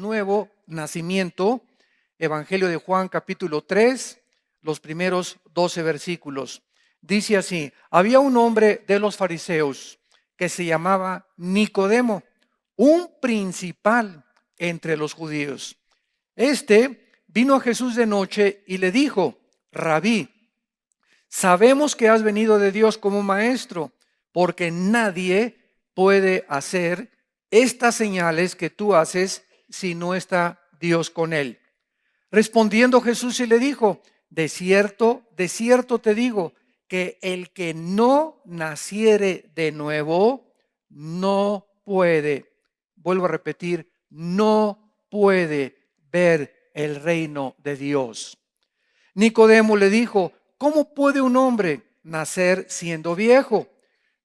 nuevo nacimiento. Evangelio de Juan, capítulo 3, los primeros 12 versículos. Dice así: había un hombre de los fariseos que se llamaba Nicodemo, un principal entre los judíos. Este vino a Jesús de noche y le dijo: Rabí, sabemos que has venido de Dios como maestro, porque nadie puede hacer estas señales que tú haces si no está Dios con él. Respondiendo Jesús y le dijo: de cierto te digo, que el que no naciere de nuevo no puede, vuelvo a repetir, no puede ver el reino de Dios. Nicodemo le dijo: ¿cómo puede un hombre nacer siendo viejo?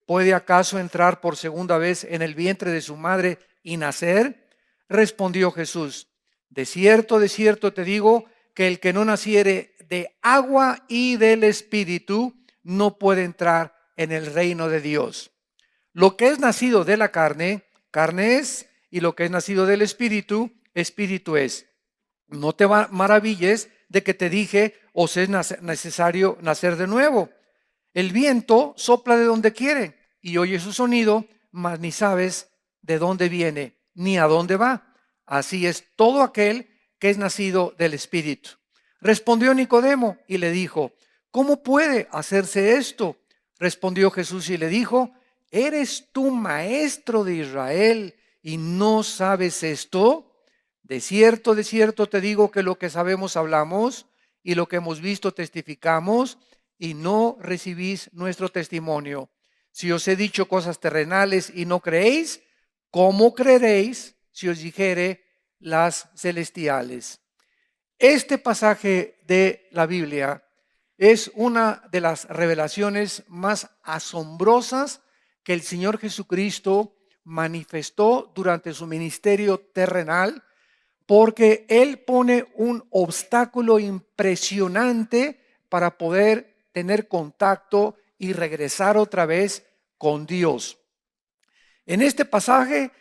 ¿Puede acaso entrar por segunda vez en el vientre de su madre y nacer? Respondió Jesús: de cierto te digo, que el que no naciere de agua y del Espíritu no puede entrar en el reino de Dios. Lo que es nacido de la carne, carne es, y lo que es nacido del Espíritu, Espíritu es. No te maravilles de que te dije: os es necesario nacer de nuevo. El viento sopla de donde quiere y oye su sonido, mas ni sabes de dónde viene ni a dónde va. Así es todo aquel que es nacido del Espíritu. Respondió Nicodemo y le dijo: ¿cómo puede hacerse esto? Respondió Jesús y le dijo: ¿eres tú maestro de Israel y no sabes esto? De cierto te digo que lo que sabemos hablamos y lo que hemos visto testificamos, y no recibís nuestro testimonio. Si os he dicho cosas terrenales y no creéis, ¿cómo creeréis si os dijere las celestiales? Este pasaje de la Biblia es una de las revelaciones más asombrosas que el Señor Jesucristo manifestó durante su ministerio terrenal, porque Él pone un obstáculo impresionante para poder tener contacto y regresar otra vez con Dios. En este pasaje,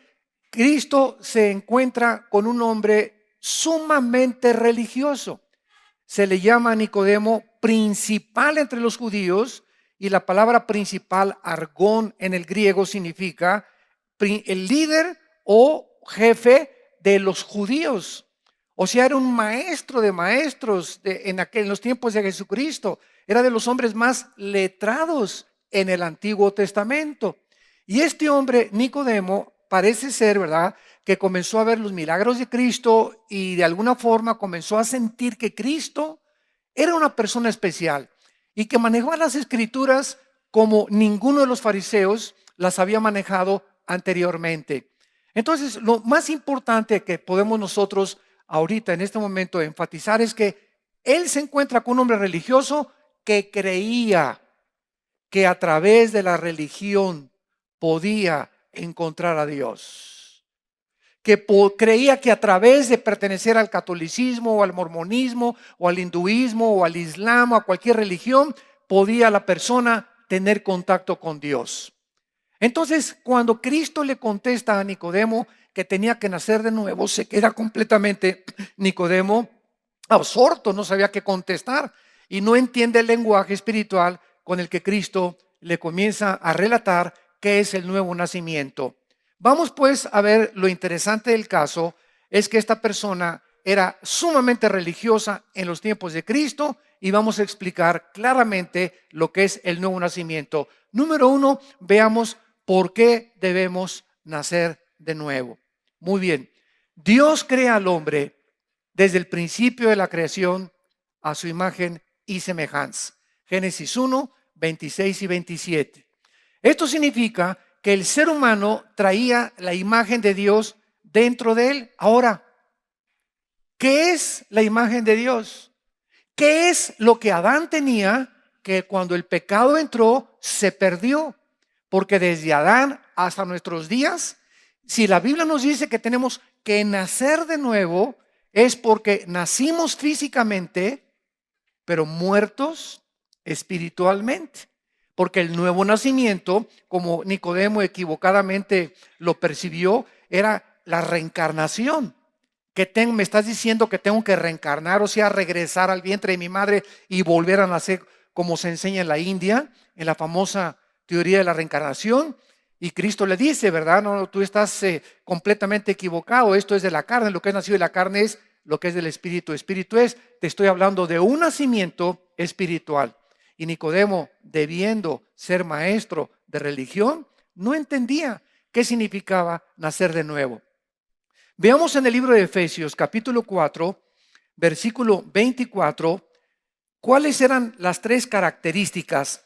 Cristo se encuentra con un hombre sumamente religioso. Se le llama a Nicodemo principal entre los judíos, y la palabra principal, argón en el griego, significa el líder o jefe de los judíos. O sea, era un maestro de maestros en los tiempos de Jesucristo. Era de los hombres más letrados en el Antiguo Testamento. Y este hombre, Nicodemo, parece ser, ¿verdad?, que comenzó a ver los milagros de Cristo y de alguna forma comenzó a sentir que Cristo era una persona especial y que manejaba las Escrituras como ninguno de los fariseos las había manejado anteriormente. Entonces, lo más importante que podemos nosotros ahorita en este momento enfatizar es que él se encuentra con un hombre religioso que creía que a través de la religión podía encontrar a Dios, que creía que a través de pertenecer al catolicismo o al mormonismo o al hinduismo o al islam o a cualquier religión podía la persona tener contacto con Dios. Entonces, cuando Cristo le contesta a Nicodemo que tenía que nacer de nuevo, se queda completamente Nicodemo absorto, no sabía qué contestar y no entiende el lenguaje espiritual con el que Cristo le comienza a relatar qué es el nuevo nacimiento. Vamos pues a ver, lo interesante del caso es que esta persona era sumamente religiosa en los tiempos de Cristo, y vamos a explicar claramente lo que es el nuevo nacimiento. Número 1, veamos por qué debemos nacer de nuevo. Muy bien, Dios crea al hombre desde el principio de la creación a su imagen y semejanza. Génesis 1, 26 y 27. Esto significa que el ser humano traía la imagen de Dios dentro de él. Ahora, ¿qué es la imagen de Dios? ¿Qué es lo que Adán tenía que cuando el pecado entró se perdió? Porque desde Adán hasta nuestros días, si la Biblia nos dice que tenemos que nacer de nuevo, es porque nacimos físicamente, pero muertos espiritualmente. Porque el nuevo nacimiento, como Nicodemo equivocadamente lo percibió, era la reencarnación. me estás diciendo que tengo que reencarnar, o sea, regresar al vientre de mi madre y volver a nacer, como se enseña en la India, en la famosa teoría de la reencarnación. Y Cristo le dice, ¿verdad? No, tú estás completamente equivocado. Esto es de la carne. Lo que es nacido de la carne es lo que es del espíritu. Espíritu es, te estoy hablando de un nacimiento espiritual. Y Nicodemo, debiendo ser maestro de religión, no entendía qué significaba nacer de nuevo. Veamos en el libro de Efesios, capítulo 4, versículo 24, cuáles eran las tres características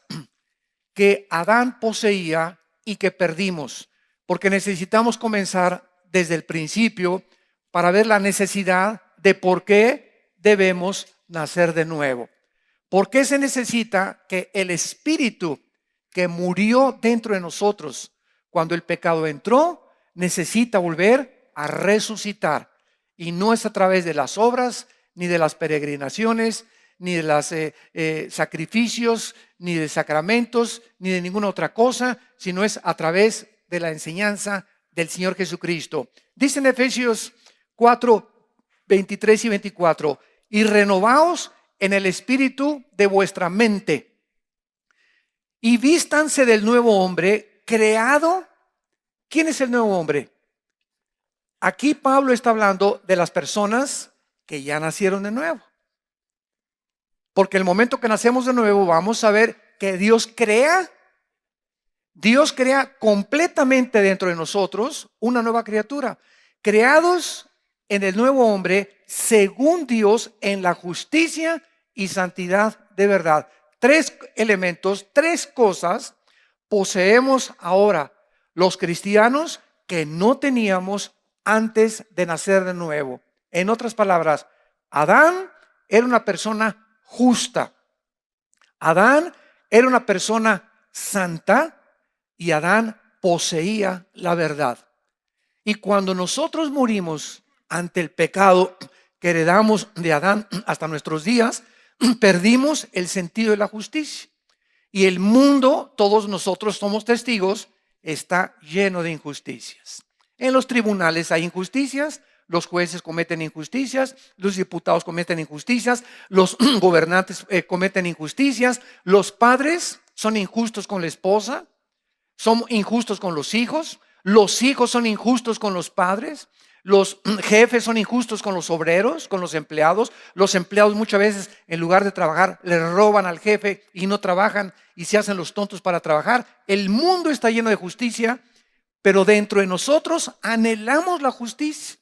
que Adán poseía y que perdimos, porque necesitamos comenzar desde el principio para ver la necesidad de por qué debemos nacer de nuevo. ¿Por qué se necesita que el espíritu que murió dentro de nosotros cuando el pecado entró, necesita volver a resucitar? Y no es a través de las obras, ni de las peregrinaciones, ni de los sacrificios, ni de sacramentos, ni de ninguna otra cosa, sino es a través de la enseñanza del Señor Jesucristo. Dice en Efesios 4, 23 y 24, y renovaos en el espíritu de vuestra mente, y vístanse del nuevo hombre creado. ¿Quién es el nuevo hombre? Aquí Pablo está hablando de las personas que ya nacieron de nuevo. Porque el momento que nacemos de nuevo vamos a ver que Dios crea completamente dentro de nosotros una nueva criatura. Creados en el nuevo hombre según Dios en la justicia y santidad de verdad. Tres elementos, tres cosas poseemos ahora los cristianos que no teníamos antes de nacer de nuevo. En otras palabras, Adán era una persona justa. Adán era una persona santa y Adán poseía la verdad. Y cuando nosotros morimos ante el pecado que heredamos de Adán hasta nuestros días, perdimos el sentido de la justicia. Y el mundo, todos nosotros somos testigos, está lleno de injusticias. En los tribunales hay injusticias, los jueces cometen injusticias, los diputados cometen injusticias, los gobernantes cometen injusticias, los padres son injustos con la esposa, son injustos con los hijos son injustos con los padres, los jefes son injustos con los obreros, con los empleados muchas veces en lugar de trabajar le roban al jefe y no trabajan y se hacen los tontos para trabajar. El mundo está lleno de justicia, pero dentro de nosotros anhelamos la justicia.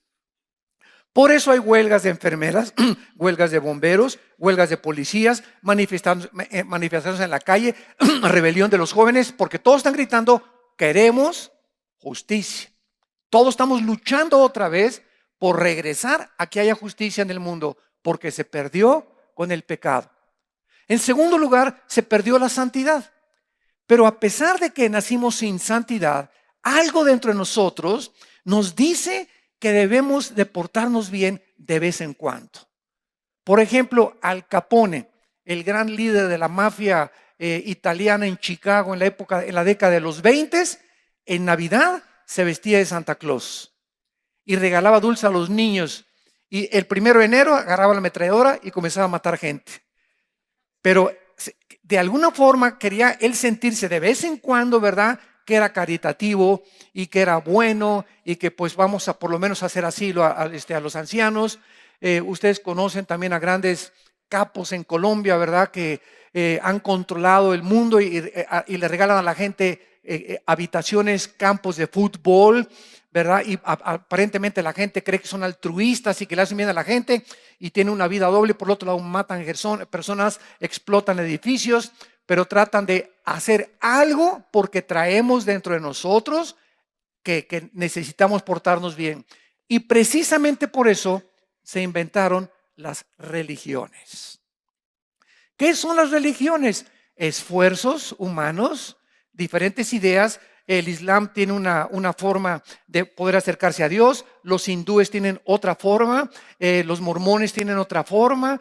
Por eso hay huelgas de enfermeras, huelgas de bomberos, huelgas de policías, manifestaciones en la calle, rebelión de los jóvenes, porque todos están gritando, queremos justicia. Todos estamos luchando otra vez por regresar a que haya justicia en el mundo, porque se perdió con el pecado. En segundo lugar, se perdió la santidad. Pero a pesar de que nacimos sin santidad, algo dentro de nosotros nos dice que debemos de portarnos bien de vez en cuando. Por ejemplo, Al Capone, el gran líder de la mafia italiana en Chicago en la década de los 20, en Navidad se vestía de Santa Claus y regalaba dulces a los niños. Y el 1 de enero agarraba la ametralladora y comenzaba a matar gente. Pero de alguna forma quería él sentirse de vez en cuando, ¿verdad?, que era caritativo y que era bueno y que pues vamos a por lo menos hacer asilo a los ancianos. Ustedes conocen también a grandes capos en Colombia, ¿verdad?, que han controlado el mundo y le regalan a la gente habitaciones, campos de fútbol, ¿verdad? Y aparentemente la gente cree que son altruistas y que le hacen bien a la gente y tienen una vida doble. Por otro lado, matan personas, explotan edificios, pero tratan de hacer algo porque traemos dentro de nosotros que necesitamos portarnos bien. Y precisamente por eso se inventaron las religiones. ¿Qué son las religiones? Esfuerzos humanos, diferentes ideas. El Islam tiene una forma de poder acercarse a Dios, los hindúes tienen otra forma, los mormones tienen otra forma,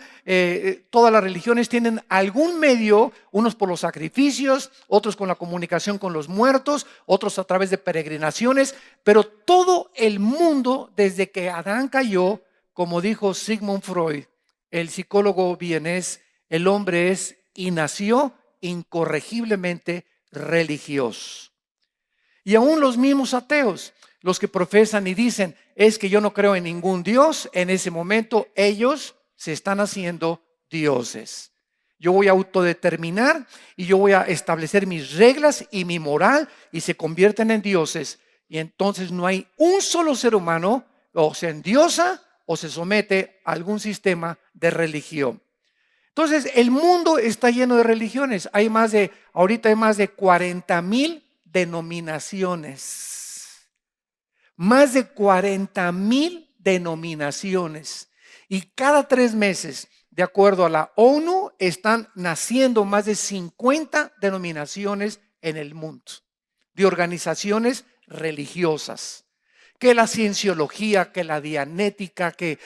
todas las religiones tienen algún medio, unos por los sacrificios, otros con la comunicación con los muertos, otros a través de peregrinaciones, pero todo el mundo desde que Adán cayó como dijo Sigmund Freud, el psicólogo vienés, el hombre es y nació incorregiblemente religioso. Y aún los mismos ateos, los que profesan y dicen, es que yo no creo en ningún Dios, en ese momento ellos se están haciendo dioses. Yo voy a autodeterminar y yo voy a establecer mis reglas y mi moral y se convierten en dioses. Y entonces no hay un solo ser humano o se endiosa o se somete a algún sistema de religión. Entonces el mundo está lleno de religiones. Ahorita hay más de 40,000 denominaciones. Más de 40,000 denominaciones. Y cada 3 meses, de acuerdo a la ONU, están naciendo más de 50 denominaciones en el mundo, de organizaciones religiosas. Que la cienciología, que la dianética, que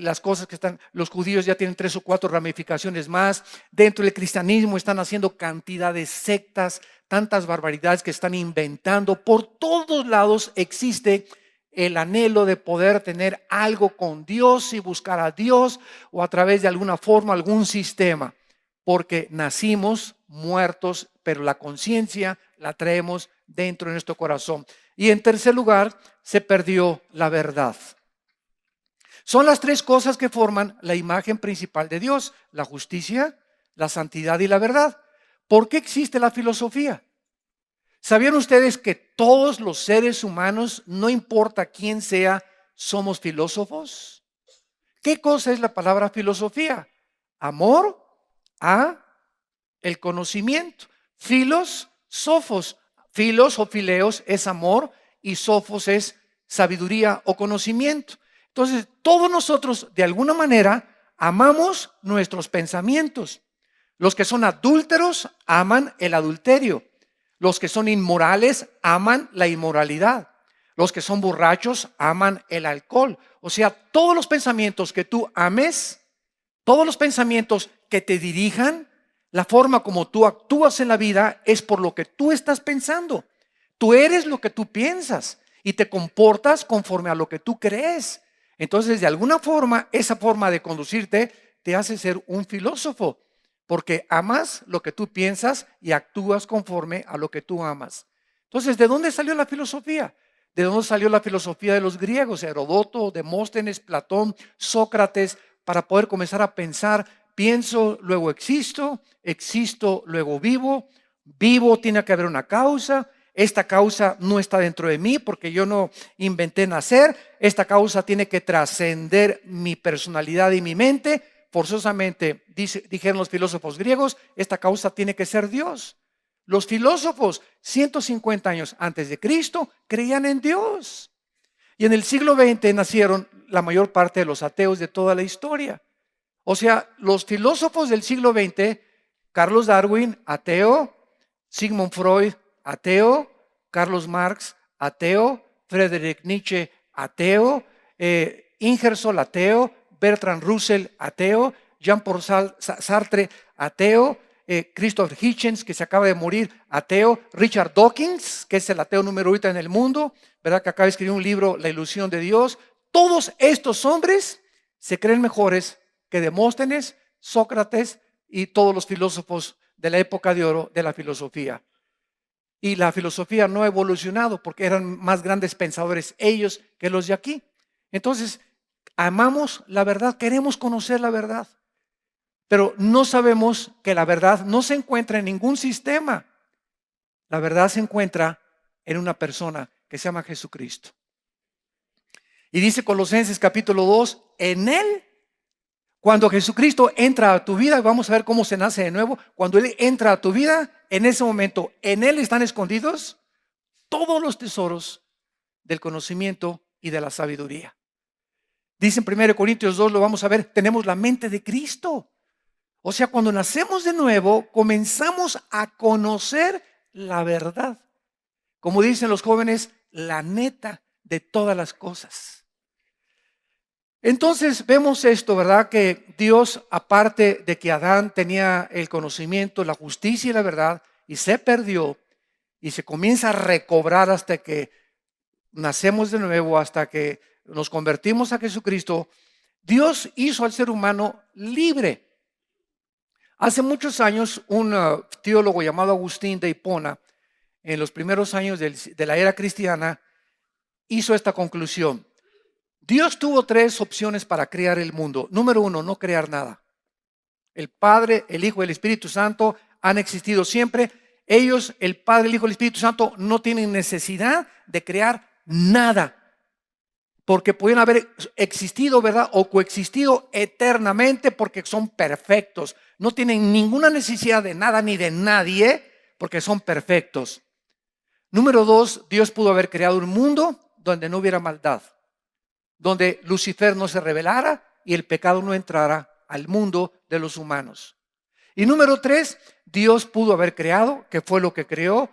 las cosas que están, los judíos ya tienen 3 o 4 ramificaciones más. Dentro del cristianismo están haciendo cantidad de sectas, tantas barbaridades que están inventando. Por todos lados existe el anhelo de poder tener algo con Dios y buscar a Dios o a través de alguna forma, algún sistema. Porque nacimos muertos, pero la conciencia la traemos dentro de nuestro corazón. Y en tercer lugar, se perdió la verdad. Son las 3 cosas que forman la imagen principal de Dios: la justicia, la santidad y la verdad. ¿Por qué existe la filosofía? ¿Sabían ustedes que todos los seres humanos, no importa quién sea, somos filósofos? ¿Qué cosa es la palabra filosofía? Amor a el conocimiento. Filos, sofos. Filos o fileos es amor y sofos es sabiduría o conocimiento. Entonces, todos nosotros de alguna manera amamos nuestros pensamientos. Los que son adúlteros aman el adulterio. Los que son inmorales aman la inmoralidad. Los que son borrachos aman el alcohol. O sea, todos los pensamientos que tú ames, todos los pensamientos que te dirijan, la forma como tú actúas en la vida es por lo que tú estás pensando. Tú eres lo que tú piensas y te comportas conforme a lo que tú crees. Entonces, de alguna forma, esa forma de conducirte te hace ser un filósofo, porque amas lo que tú piensas y actúas conforme a lo que tú amas. Entonces, ¿de dónde salió la filosofía? ¿De dónde salió la filosofía de los griegos? Heródoto, Demóstenes, Platón, Sócrates, para poder comenzar a pensar: pienso, luego existo, existo, luego vivo, vivo, tiene que haber una causa. Esta causa no está dentro de mí porque yo no inventé nacer. Esta causa tiene que trascender mi personalidad y mi mente. Forzosamente, dijeron los filósofos griegos, esta causa tiene que ser Dios. Los filósofos 150 años antes de Cristo creían en Dios. Y en el siglo XX nacieron la mayor parte de los ateos de toda la historia. O sea, los filósofos del siglo XX, Carlos Darwin, ateo; Sigmund Freud, ateo; Carlos Marx, ateo; Friedrich Nietzsche, ateo; Ingersoll, ateo; Bertrand Russell, ateo; Jean-Paul Sartre, ateo; Christopher Hitchens, que se acaba de morir, ateo; Richard Dawkins, que es el ateo número 1 en el mundo, ¿verdad? Que acaba de escribir un libro, La ilusión de Dios. Todos estos hombres se creen mejores que Demóstenes, Sócrates y todos los filósofos de la época de oro de la filosofía. Y la filosofía no ha evolucionado porque eran más grandes pensadores ellos que los de aquí. Entonces, amamos la verdad, queremos conocer la verdad, pero no sabemos que la verdad no se encuentra en ningún sistema. La verdad se encuentra en una persona que se llama Jesucristo. Y dice Colosenses capítulo 2, en Él, cuando Jesucristo entra a tu vida, vamos a ver cómo se nace de nuevo. Cuando Él entra a tu vida, en ese momento, en Él están escondidos todos los tesoros del conocimiento y de la sabiduría. Dice en 1 Corintios 2, lo vamos a ver, tenemos la mente de Cristo. O sea, cuando nacemos de nuevo, comenzamos a conocer la verdad. Como dicen los jóvenes, la neta de todas las cosas. Entonces vemos esto, ¿verdad? Que Dios, aparte de que Adán tenía el conocimiento, la justicia y la verdad, y se perdió, y se comienza a recobrar hasta que nacemos de nuevo, hasta que nos convertimos a Jesucristo, Dios hizo al ser humano libre. Hace muchos años, un teólogo llamado Agustín de Hipona, en los primeros años de la era cristiana, hizo esta conclusión. Dios tuvo tres opciones para crear el mundo. Número uno, no crear nada. El Padre, el Hijo y el Espíritu Santo han existido siempre. Ellos, el Padre, el Hijo y el Espíritu Santo, no tienen necesidad de crear nada, porque pueden haber existido, ¿verdad? O coexistido eternamente porque son perfectos. No tienen ninguna necesidad de nada ni de nadie porque son perfectos. Número dos, Dios pudo haber creado un mundo donde no hubiera maldad, donde Lucifer no se rebelara y el pecado no entrara al mundo de los humanos. Y número tres, Dios pudo haber creado, que fue lo que creó,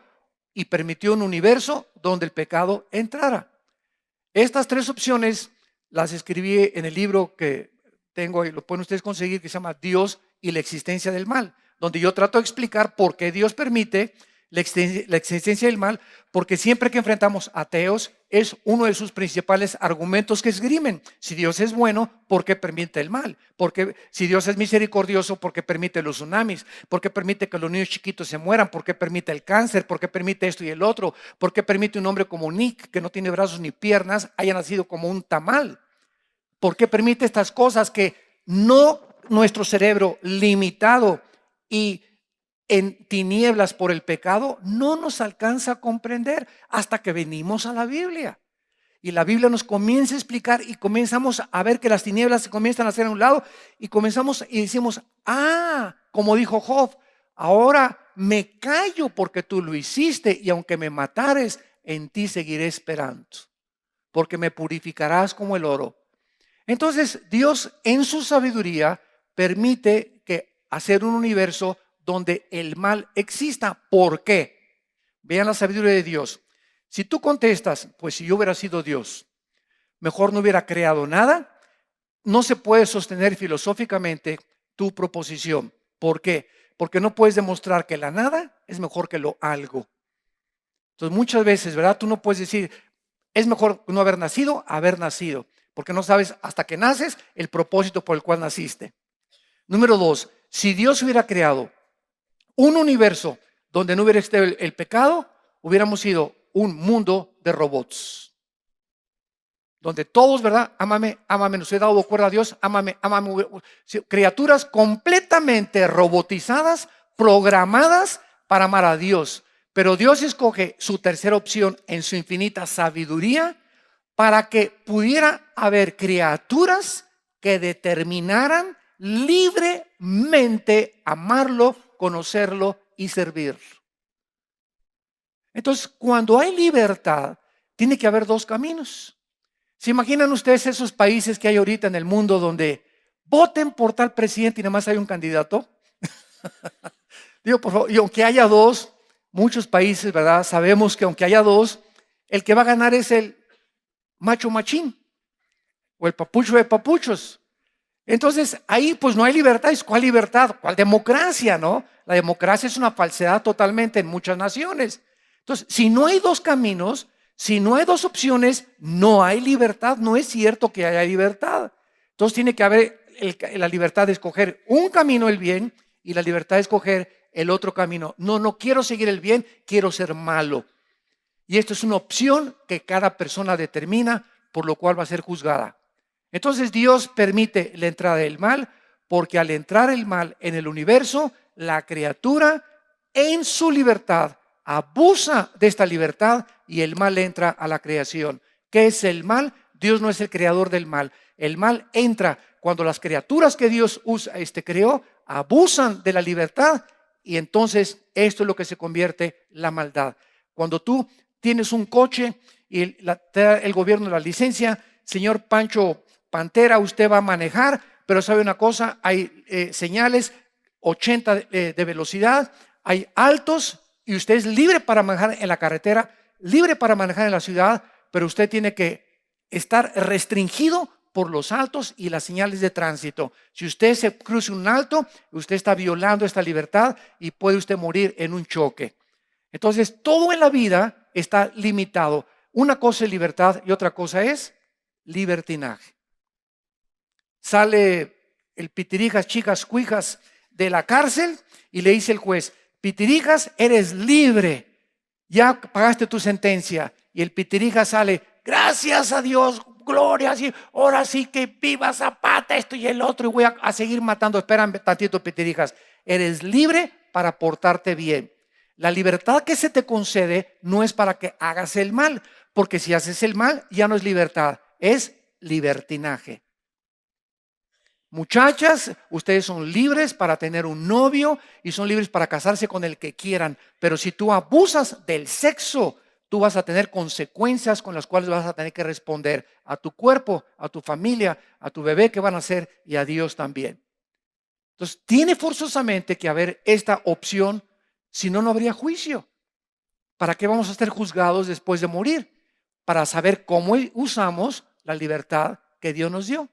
y permitió un universo donde el pecado entrara. Estas tres opciones las escribí en el libro que tengo, y lo pueden ustedes conseguir, que se llama Dios y la existencia del mal, donde yo trato de explicar por qué Dios permite la existencia del mal, porque siempre que enfrentamos ateos es uno de sus principales argumentos que esgrimen. Si Dios es bueno, ¿por qué permite el mal? Porque si Dios es misericordioso, ¿por qué permite los tsunamis? ¿Por qué permite que los niños chiquitos se mueran? ¿Por qué permite el cáncer? ¿Por qué permite esto y el otro? ¿Por qué permite un hombre como Nick, que no tiene brazos ni piernas, haya nacido como un tamal? ¿Por qué permite estas cosas que no nuestro cerebro limitado y en tinieblas por el pecado no nos alcanza a comprender hasta que venimos a la Biblia? Y la Biblia nos comienza a explicar y comenzamos a ver que las tinieblas se comienzan a hacer a un lado y comenzamos y decimos, como dijo Job, ahora me callo porque tú lo hiciste y aunque me matares, en ti seguiré esperando, porque me purificarás como el oro. Entonces Dios en su sabiduría permite que hacer un universo donde el mal exista. ¿Por qué? Vean la sabiduría de Dios. Si tú contestas, pues si yo hubiera sido Dios, mejor no hubiera creado nada, no se puede sostener filosóficamente tu proposición. ¿Por qué? Porque no puedes demostrar que la nada es mejor que lo algo. Entonces muchas veces, ¿verdad? Tú no puedes decir, es mejor no haber nacido, haber nacido, porque no sabes hasta que naces el propósito por el cual naciste. Número dos, si Dios hubiera creado un universo donde no hubiera estado el pecado, hubiéramos sido un mundo de robots. Donde todos, ¿verdad? Ámame, ámame, nos he dado cuerda a Dios, ámame, ámame. Criaturas completamente robotizadas, programadas para amar a Dios. Pero Dios escoge su tercera opción en su infinita sabiduría para que pudiera haber criaturas que determinaran libremente amarlo, conocerlo y servir. Entonces, cuando hay libertad, tiene que haber dos caminos. ¿Se imaginan ustedes esos países que hay ahorita en el mundo donde voten por tal presidente y nada más hay un candidato? Digo, por favor, y aunque haya dos, muchos países, ¿verdad? Sabemos que aunque haya dos, el que va a ganar es el macho machín o el papucho de papuchos. Entonces ahí pues no hay libertad. ¿Cuál libertad? ¿Cuál democracia? ¿No? La democracia es una falsedad totalmente en muchas naciones. Entonces, si no hay dos caminos, si no hay dos opciones, no hay libertad. No es cierto que haya libertad. Entonces tiene que haber la libertad de escoger un camino, el bien, y la libertad de escoger el otro camino. No quiero seguir el bien, quiero ser malo. Y esto es una opción que cada persona determina, por lo cual va a ser juzgada. Entonces Dios permite la entrada del mal, porque al entrar el mal en el universo, la criatura en su libertad abusa de esta libertad y el mal entra a la creación. ¿Qué es el mal? Dios no es el creador del mal. El mal entra cuando las criaturas que Dios creó abusan de la libertad y entonces esto es lo que se convierte en la maldad. Cuando tú tienes un coche y te da el gobierno la licencia, señor Pancho Pantera, usted va a manejar, pero sabe una cosa, hay señales 80 de velocidad, hay altos y usted es libre para manejar en la carretera, libre para manejar en la ciudad, pero usted tiene que estar restringido por los altos y las señales de tránsito. Si usted se cruza un alto, usted está violando esta libertad y puede usted morir en un choque. Entonces, todo en la vida está limitado. Una cosa es libertad y otra cosa es libertinaje. Sale el Pitirijas, chicas, cuijas de la cárcel y le dice el juez: Pitirijas, eres libre, ya pagaste tu sentencia. Y el Pitirijas sale: gracias a Dios, gloria, sí, ahora sí que viva Zapata, esto y el otro, y voy a seguir matando. Espérame tantito, Pitirijas, eres libre para portarte bien. La libertad que se te concede no es para que hagas el mal, porque si haces el mal ya no es libertad, es libertinaje. Muchachas, ustedes son libres para tener un novio y son libres para casarse con el que quieran, pero si tú abusas del sexo, tú vas a tener consecuencias con las cuales vas a tener que responder a tu cuerpo, a tu familia, a tu bebé que van a ser y a Dios también. Entonces, tiene forzosamente que haber esta opción, si no, no habría juicio. ¿Para qué vamos a ser juzgados después de morir? Para saber cómo usamos la libertad que Dios nos dio.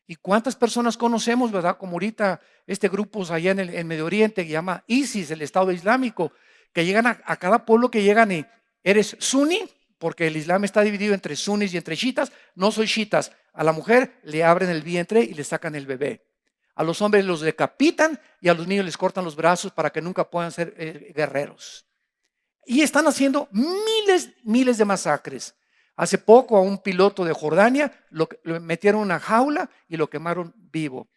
¿Y cuántas personas conocemos, verdad? Como ahorita este grupo allá en el Medio Oriente que llama ISIS, el Estado Islámico, que llegan a cada pueblo que llegan y eres suní, porque el Islam está dividido entre sunis y entre chiitas. No soy chiitas. A la mujer le abren el vientre y le sacan el bebé. A los hombres los decapitan y a los niños les cortan los brazos para que nunca puedan ser guerreros. Y están haciendo miles de masacres. Hace poco a un piloto de Jordania lo metieron en una jaula y lo quemaron vivo.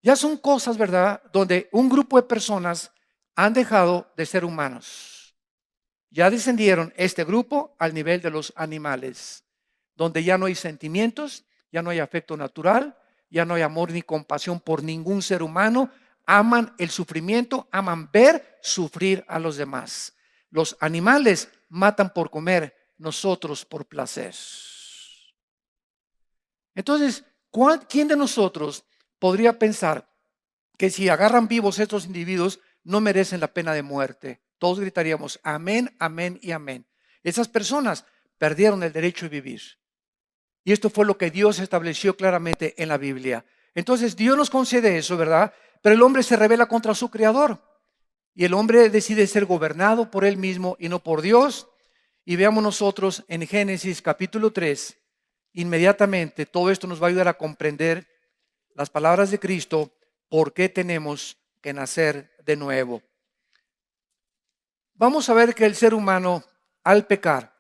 Ya son cosas, ¿verdad?, donde un grupo de personas han dejado de ser humanos. Ya descendieron este grupo al nivel de los animales, donde ya no hay sentimientos, ya no hay afecto natural, ya no hay amor ni compasión por ningún ser humano. Aman el sufrimiento, aman ver sufrir a los demás. Los animales matan por comer, nosotros por placer. Entonces, ¿quién de nosotros podría pensar que si agarran vivos estos individuos no merecen la pena de muerte? Todos gritaríamos amén, amén y amén. Esas personas perdieron el derecho de vivir. Y esto fue lo que Dios estableció claramente en la Biblia. Entonces Dios nos concede eso, ¿verdad? Pero el hombre se rebela contra su creador. Y el hombre decide ser gobernado por él mismo y no por Dios. Y veamos nosotros en Génesis capítulo 3, inmediatamente todo esto nos va a ayudar a comprender las palabras de Cristo, por qué tenemos que nacer de nuevo. Vamos a ver que el ser humano, al pecar,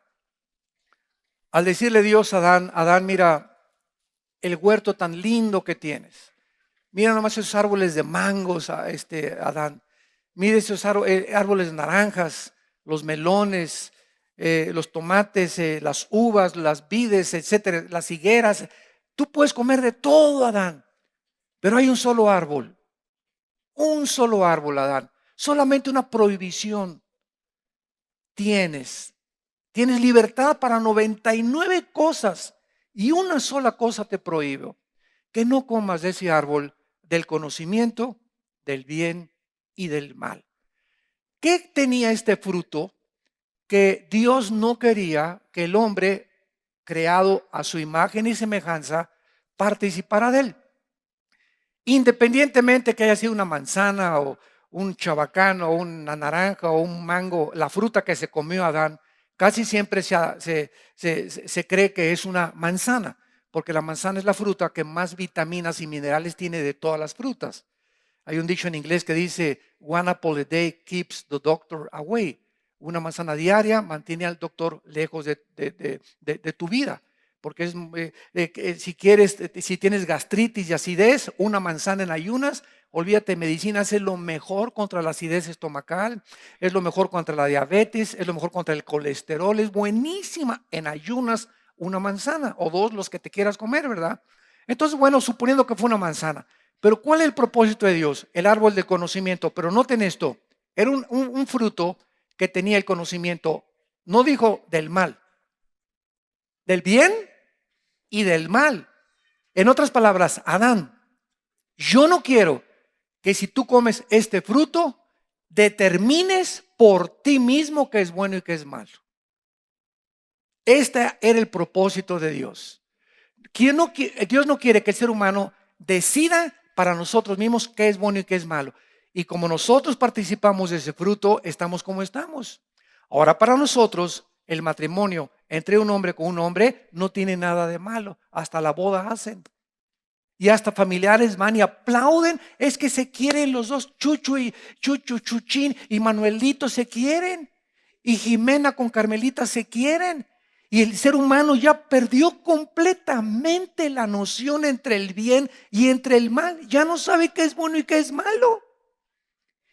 al decirle Dios a Adán: Adán, mira el huerto tan lindo que tienes. Mira nomás esos árboles de mangos, Adán. Mira esos árboles de naranjas, los melones, los tomates, las uvas, las vides, etcétera, las higueras. Tú puedes comer de todo, Adán. Pero hay un solo árbol, Adán. Solamente una prohibición tienes. Tienes libertad para 99 cosas y una sola cosa te prohíbo: que no comas de ese árbol del conocimiento del bien y del mal. ¿Qué tenía este fruto que Dios no quería que el hombre, creado a su imagen y semejanza, participara de él? Independientemente que haya sido una manzana o un chabacán o una naranja o un mango, la fruta que se comió Adán, casi siempre se cree que es una manzana, porque la manzana es la fruta que más vitaminas y minerales tiene de todas las frutas. Hay un dicho en inglés que dice: one apple a day keeps the doctor away. Una manzana diaria mantiene al doctor lejos de tu vida. Porque si tienes gastritis y acidez, una manzana en ayunas, olvídate, medicinas, es lo mejor contra la acidez estomacal, es lo mejor contra la diabetes, es lo mejor contra el colesterol, es buenísima en ayunas una manzana o dos, los que te quieras comer, ¿verdad? Entonces, bueno, suponiendo que fue una manzana, pero ¿cuál es el propósito de Dios? El árbol del conocimiento. Pero noten esto, era un fruto que tenía el conocimiento, no dijo del mal, del bien y del mal. En otras palabras, Adán, yo no quiero que si tú comes este fruto, determines por ti mismo qué es bueno y qué es malo. Este era el propósito de Dios. Dios no quiere que el ser humano decida para nosotros mismos qué es bueno y qué es malo. Y como nosotros participamos de ese fruto, estamos como estamos. Ahora, para nosotros, el matrimonio entre un hombre con un hombre no tiene nada de malo. Hasta la boda hacen. Y hasta familiares van y aplauden. Es que se quieren los dos, Chuchín y Manuelito se quieren. Y Jimena con Carmelita se quieren. Y el ser humano ya perdió completamente la noción entre el bien y entre el mal. Ya no sabe qué es bueno y qué es malo.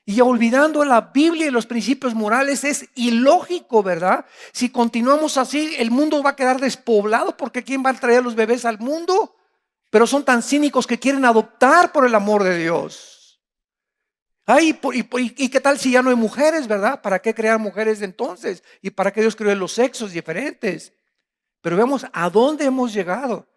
Y olvidando la Biblia y los principios morales es ilógico, ¿verdad? Si continuamos así, el mundo va a quedar despoblado, porque ¿quién va a traer a los bebés al mundo? Pero son tan cínicos que quieren adoptar por el amor de Dios. Ay, ¿y qué tal si ya no hay mujeres, verdad? ¿Para qué crear mujeres entonces? ¿Y para qué Dios creó los sexos diferentes? Pero vemos a dónde hemos llegado.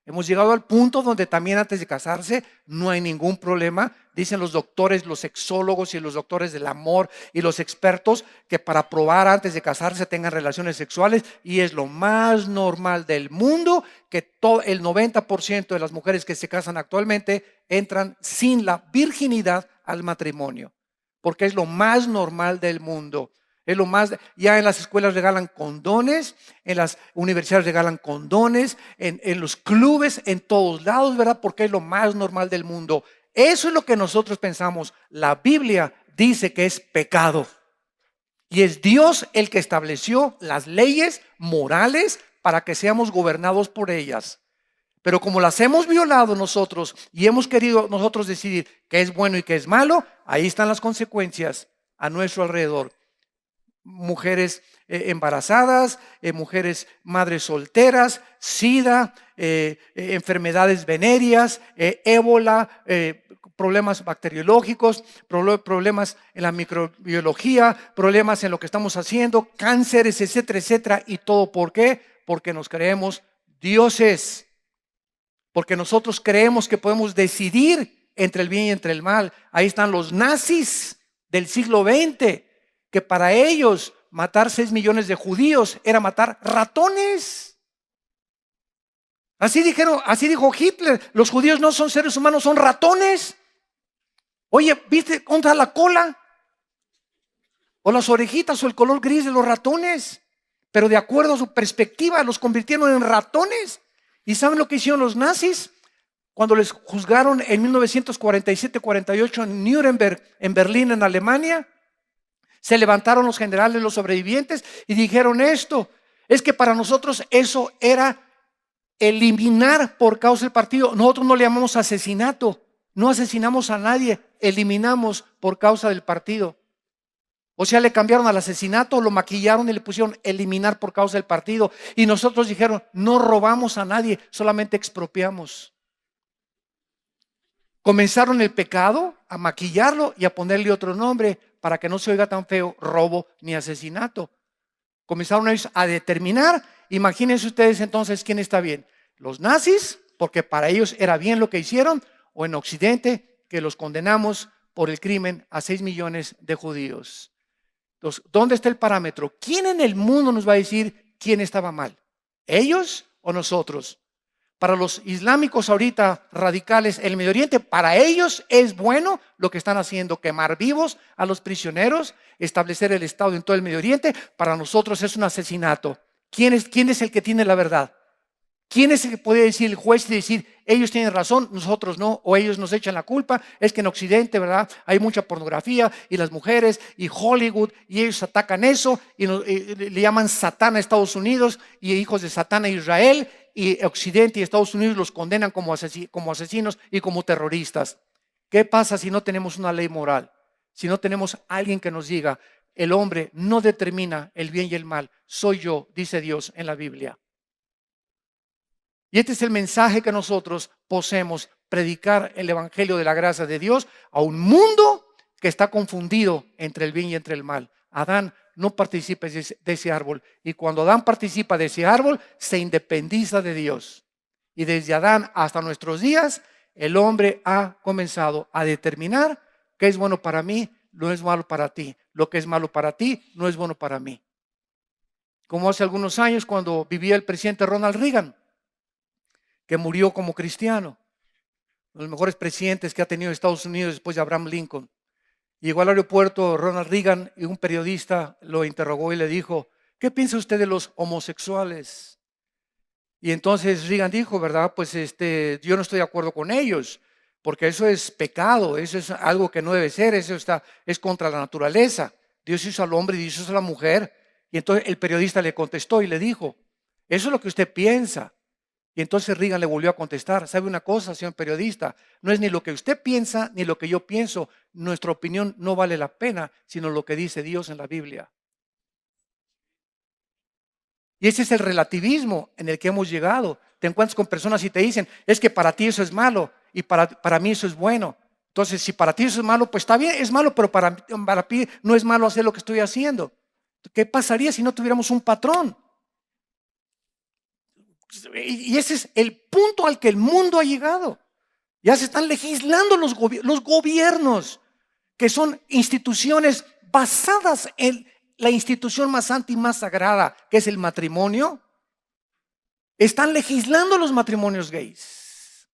Hemos llegado al punto donde también antes de casarse no hay ningún problema. Dicen los doctores, los sexólogos y los doctores del amor y los expertos que para probar antes de casarse tengan relaciones sexuales, y es lo más normal del mundo que todo el 90% de las mujeres que se casan actualmente entran sin la virginidad al matrimonio, porque es lo más normal del mundo. Es lo más, ya en las escuelas regalan condones, en las universidades regalan condones, en los clubes, en todos lados, ¿verdad? Porque es lo más normal del mundo. Eso es lo que nosotros pensamos. La Biblia dice que es pecado. Y es Dios el que estableció las leyes morales para que seamos gobernados por ellas. Pero como las hemos violado nosotros y hemos querido nosotros decidir qué es bueno y qué es malo, ahí están las consecuencias a nuestro alrededor. Mujeres embarazadas, mujeres madres solteras, SIDA, enfermedades venéreas, ébola, problemas bacteriológicos, problemas en la microbiología, problemas en lo que estamos haciendo, cánceres, etcétera, etcétera. ¿Y todo por qué? Porque nos creemos dioses, porque nosotros creemos que podemos decidir entre el bien y entre el mal. Ahí están los nazis del siglo XX, que para ellos matar 6 millones de judíos era matar ratones. Así dijo Hitler: los judíos no son seres humanos, son ratones. Oye, ¿viste contra la cola? O las orejitas o el color gris de los ratones. Pero de acuerdo a su perspectiva los convirtieron en ratones. ¿Y saben lo que hicieron los nazis? Cuando les juzgaron en 1947-48 en Nuremberg, en Berlín, en Alemania, se levantaron los generales, los sobrevivientes, y dijeron esto: es que para nosotros eso era eliminar por causa del partido. Nosotros no le llamamos asesinato, no asesinamos a nadie, eliminamos por causa del partido. O sea, le cambiaron al asesinato, lo maquillaron y le pusieron eliminar por causa del partido. Y nosotros dijeron: no robamos a nadie, solamente expropiamos. Comenzaron el pecado a maquillarlo y a ponerle otro nombre para que no se oiga tan feo: robo ni asesinato. Comenzaron ellos a determinar. Imagínense ustedes entonces quién está bien: los nazis, porque para ellos era bien lo que hicieron, o en Occidente, que los condenamos por el crimen a 6 millones de judíos. Entonces, ¿dónde está el parámetro? ¿Quién en el mundo nos va a decir quién estaba mal? ¿Ellos o nosotros? Para los islámicos ahorita radicales en el Medio Oriente, para ellos es bueno lo que están haciendo: quemar vivos a los prisioneros, establecer el Estado en todo el Medio Oriente. Para nosotros es un asesinato. ¿Quién es el que tiene la verdad? ¿Quién es el que puede decir, el juez, y decir ellos tienen razón, nosotros no, o ellos nos echan la culpa? Es que en Occidente, ¿verdad?, hay mucha pornografía y las mujeres y Hollywood, y ellos atacan eso y le llaman Satán a Estados Unidos y hijos de Satán a Israel, y Occidente y Estados Unidos los condenan como asesinos y como terroristas. ¿Qué pasa si no tenemos una ley moral? Si no tenemos alguien que nos diga: el hombre no determina el bien y el mal, soy yo, dice Dios en la Biblia. Y este es el mensaje que nosotros poseemos: predicar el evangelio de la gracia de Dios a un mundo que está confundido entre el bien y entre el mal. Adán no participa de ese árbol, y cuando Adán participa de ese árbol se independiza de Dios. Y desde Adán hasta nuestros días el hombre ha comenzado a determinar qué es bueno para mí, no es malo para ti. Lo que es malo para ti no es bueno para mí. Como hace algunos años cuando vivía el presidente Ronald Reagan, que murió como cristiano, uno de los mejores presidentes que ha tenido Estados Unidos después de Abraham Lincoln. Llegó al aeropuerto Ronald Reagan y un periodista lo interrogó y le dijo: ¿qué piensa usted de los homosexuales? Y entonces Reagan dijo, ¿verdad? Pues yo no estoy de acuerdo con ellos, porque eso es pecado, eso es algo que no debe ser, es contra la naturaleza. Dios hizo al hombre y Dios hizo a la mujer. Y entonces el periodista le contestó y le dijo, eso es lo que usted piensa. Y entonces Reagan le volvió a contestar, ¿sabe una cosa, señor periodista? No es ni lo que usted piensa ni lo que yo pienso. Nuestra opinión no vale la pena, sino lo que dice Dios en la Biblia. Y ese es el relativismo en el que hemos llegado. Te encuentras con personas y te dicen, es que para ti eso es malo y para mí eso es bueno. Entonces, si para ti eso es malo, pues está bien, es malo, pero para mí no es malo hacer lo que estoy haciendo. ¿Qué pasaría si no tuviéramos un patrón? Y ese es el punto al que el mundo ha llegado. Ya se están legislando los gobiernos, que son instituciones basadas en la institución más santa y más sagrada, que es el matrimonio. Están legislando los matrimonios gays.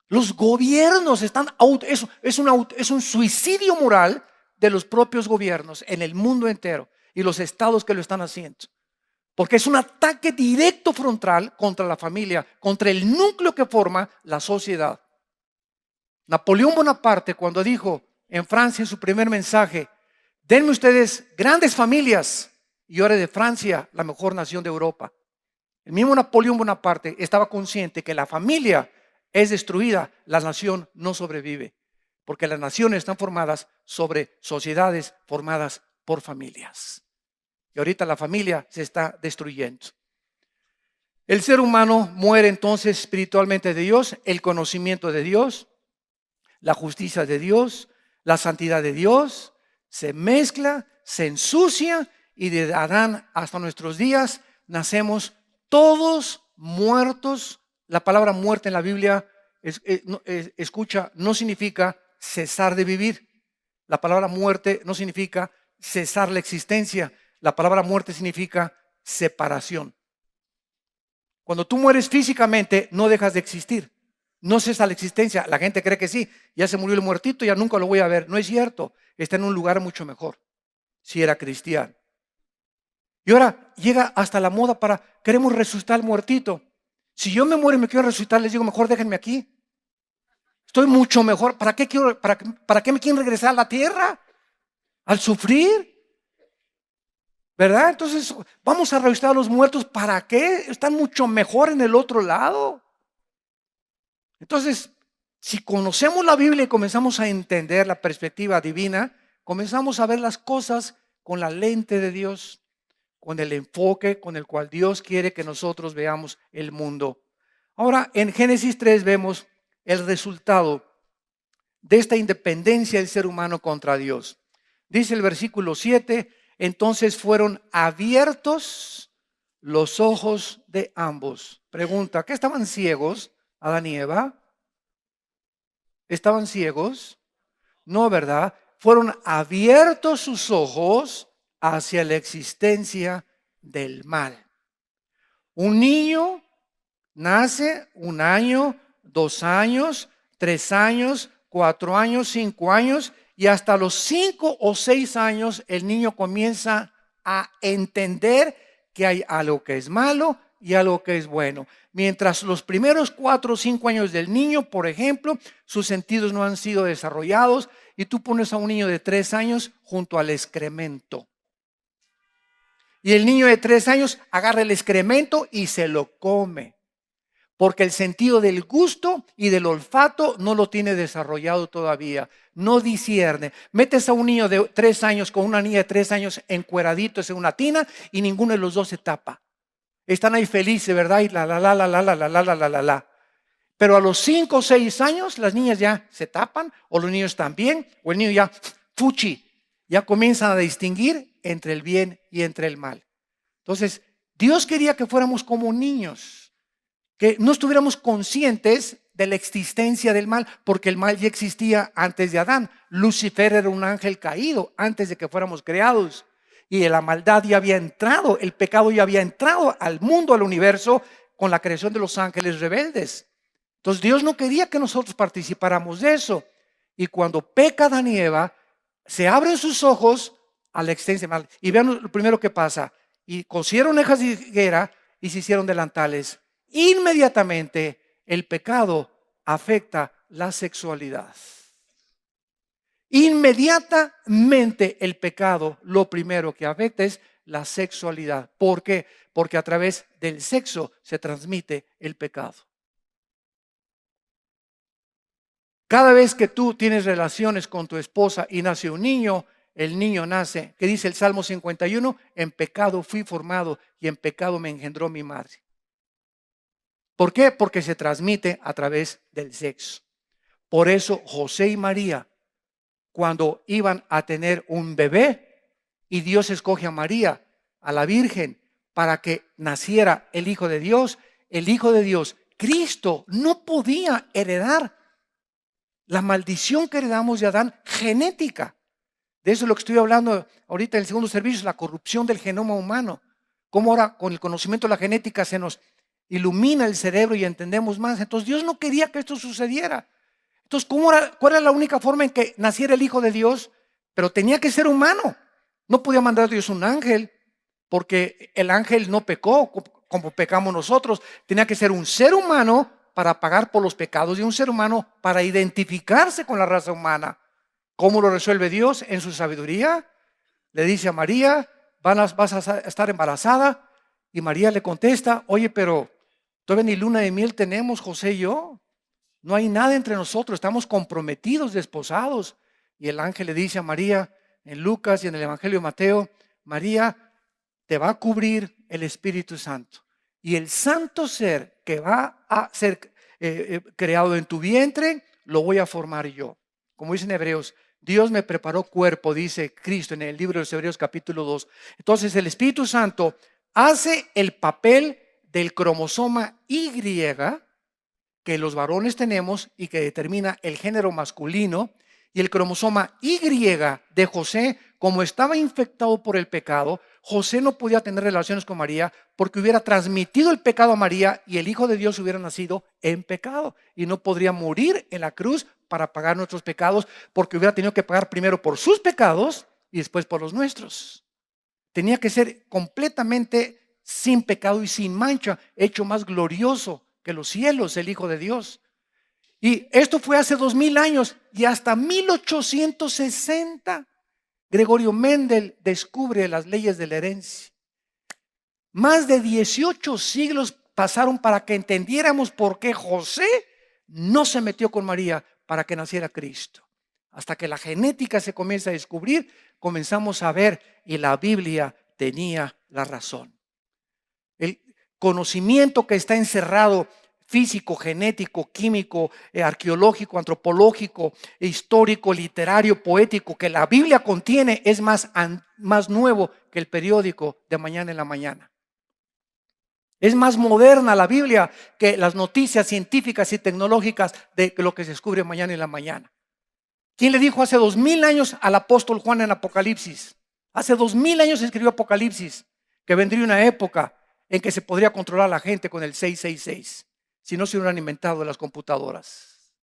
Los gobiernos están, es un suicidio moral de los propios gobiernos en el mundo entero y los estados que lo están haciendo. Porque es un ataque directo frontal contra la familia, contra el núcleo que forma la sociedad. Napoleón Bonaparte, cuando dijo en Francia en su primer mensaje, denme ustedes grandes familias y yo haré de Francia la mejor nación de Europa. El mismo Napoleón Bonaparte estaba consciente que la familia es destruida, la nación no sobrevive, porque las naciones están formadas sobre sociedades formadas por familias. Y ahorita la familia se está destruyendo. El ser humano muere entonces espiritualmente de Dios, el conocimiento de Dios, la justicia de Dios, la santidad de Dios, se mezcla, se ensucia y de Adán hasta nuestros días nacemos todos muertos. La palabra muerte en la Biblia, escucha, no significa cesar de vivir. La palabra muerte no significa cesar la existencia. La palabra muerte significa separación. Cuando tú mueres físicamente, no dejas de existir. No cesa la existencia. La gente cree que sí. Ya se murió el muertito, ya nunca lo voy a ver. No es cierto. Está en un lugar mucho mejor. Si era cristiano. Y ahora llega hasta la moda queremos resucitar al muertito. Si yo me muero y me quiero resucitar, les digo, mejor déjenme aquí. Estoy mucho mejor. ¿Para qué me quieren regresar a la tierra? ¿Al sufrir? ¿Verdad? Entonces, vamos a resucitar a los muertos. ¿Para qué? Están mucho mejor en el otro lado. Entonces, si conocemos la Biblia y comenzamos a entender la perspectiva divina, comenzamos a ver las cosas con la lente de Dios, con el enfoque con el cual Dios quiere que nosotros veamos el mundo. Ahora, en Génesis 3 vemos el resultado de esta independencia del ser humano contra Dios. Dice el versículo 7, entonces fueron abiertos los ojos de ambos. Pregunta, ¿qué estaban ciegos, Adán y Eva? ¿Estaban ciegos? No, ¿verdad? Fueron abiertos sus ojos hacia la existencia del mal. Un niño nace 1 año, 2 años, 3 años, 4 años, 5 años y hasta los 5 o 6 años el niño comienza a entender que hay algo que es malo y algo que es bueno. Mientras los primeros 4 o 5 años del niño, por ejemplo, sus sentidos no han sido desarrollados y tú pones a un niño de 3 años junto al excremento. Y el niño de 3 años agarra el excremento y se lo come. Porque el sentido del gusto y del olfato no lo tiene desarrollado todavía. No discierne. Metes a un niño de 3 años con una niña de 3 años encueraditos en una tina y ninguno de los dos se tapa. Están ahí felices, ¿verdad? Y la. Pero a los 5 o 6 años las niñas ya se tapan o los niños también o el niño ya fuchi. Ya comienzan a distinguir entre el bien y entre el mal. Entonces, Dios quería que fuéramos como niños. Que no estuviéramos conscientes de la existencia del mal, porque el mal ya existía antes de Adán. Lucifer era un ángel caído antes de que fuéramos creados. Y la maldad ya había entrado, el pecado ya había entrado al mundo, al universo, con la creación de los ángeles rebeldes. Entonces Dios no quería que nosotros participáramos de eso. Y cuando peca Adán y Eva, se abren sus ojos a la existencia del mal. Y vean lo primero que pasa. Y cosieron hojas de higuera y se hicieron delantales. Inmediatamente el pecado afecta la sexualidad. Inmediatamente el pecado lo primero que afecta es la sexualidad. ¿Por qué? Porque a través del sexo se transmite el pecado. Cada vez que tú tienes relaciones con tu esposa y nace un niño, el niño nace, que dice el Salmo 51, en pecado fui formado y en pecado me engendró mi madre. ¿Por qué? Porque se transmite a través del sexo. Por eso José y María, cuando iban a tener un bebé, y Dios escoge a María, a la Virgen, para que naciera el Hijo de Dios, Cristo, no podía heredar la maldición que heredamos de Adán genética. De eso es lo que estoy hablando ahorita en el segundo servicio, la corrupción del genoma humano. Cómo ahora con el conocimiento de la genética se nos ilumina el cerebro y entendemos más. Entonces Dios no quería que esto sucediera. Entonces, ¿cuál era la única forma en que naciera el Hijo de Dios? Pero tenía que ser humano. No podía mandar a Dios un ángel, porque el ángel no pecó como pecamos nosotros. Tenía que ser un ser humano para pagar por los pecados de un ser humano, para identificarse con la raza humana. ¿Cómo lo resuelve Dios? En su sabiduría. Le dice a María, vas a estar embarazada. Y María le contesta, oye, pero todavía ni luna de miel tenemos, José y yo. No hay nada entre nosotros, estamos comprometidos, desposados. Y el ángel le dice a María, en Lucas y en el Evangelio de Mateo, María, te va a cubrir el Espíritu Santo. Y el santo ser que va a ser creado en tu vientre, lo voy a formar yo. Como dicen Hebreos, Dios me preparó cuerpo, dice Cristo en el libro de los Hebreos capítulo 2. Entonces el Espíritu Santo hace el papel del cromosoma Y que los varones tenemos y que determina el género masculino, y el cromosoma Y de José, como estaba infectado por el pecado, José no podía tener relaciones con María porque hubiera transmitido el pecado a María y el Hijo de Dios hubiera nacido en pecado y no podría morir en la cruz para pagar nuestros pecados porque hubiera tenido que pagar primero por sus pecados y después por los nuestros. Tenía que ser completamente sin pecado y sin mancha, hecho más glorioso que los cielos, el Hijo de Dios. Y esto fue hace 2000 años y hasta 1860 Gregorio Mendel descubre las leyes de la herencia. Más de 18 siglos pasaron para que entendiéramos por qué José no se metió con María para que naciera Cristo. Hasta que la genética se comienza a descubrir, comenzamos a ver y la Biblia tenía la razón. El conocimiento que está encerrado, físico, genético, químico, arqueológico, antropológico, histórico, literario, poético, que la Biblia contiene, es más nuevo que el periódico de mañana en la mañana. Es más moderna la Biblia que las noticias científicas y tecnológicas de lo que se descubre mañana en la mañana. ¿Quién le dijo hace 2000 años al apóstol Juan en Apocalipsis? Hace 2000 años escribió Apocalipsis que vendría una época en que se podría controlar a la gente con el 666, si no se hubieran inventado las computadoras.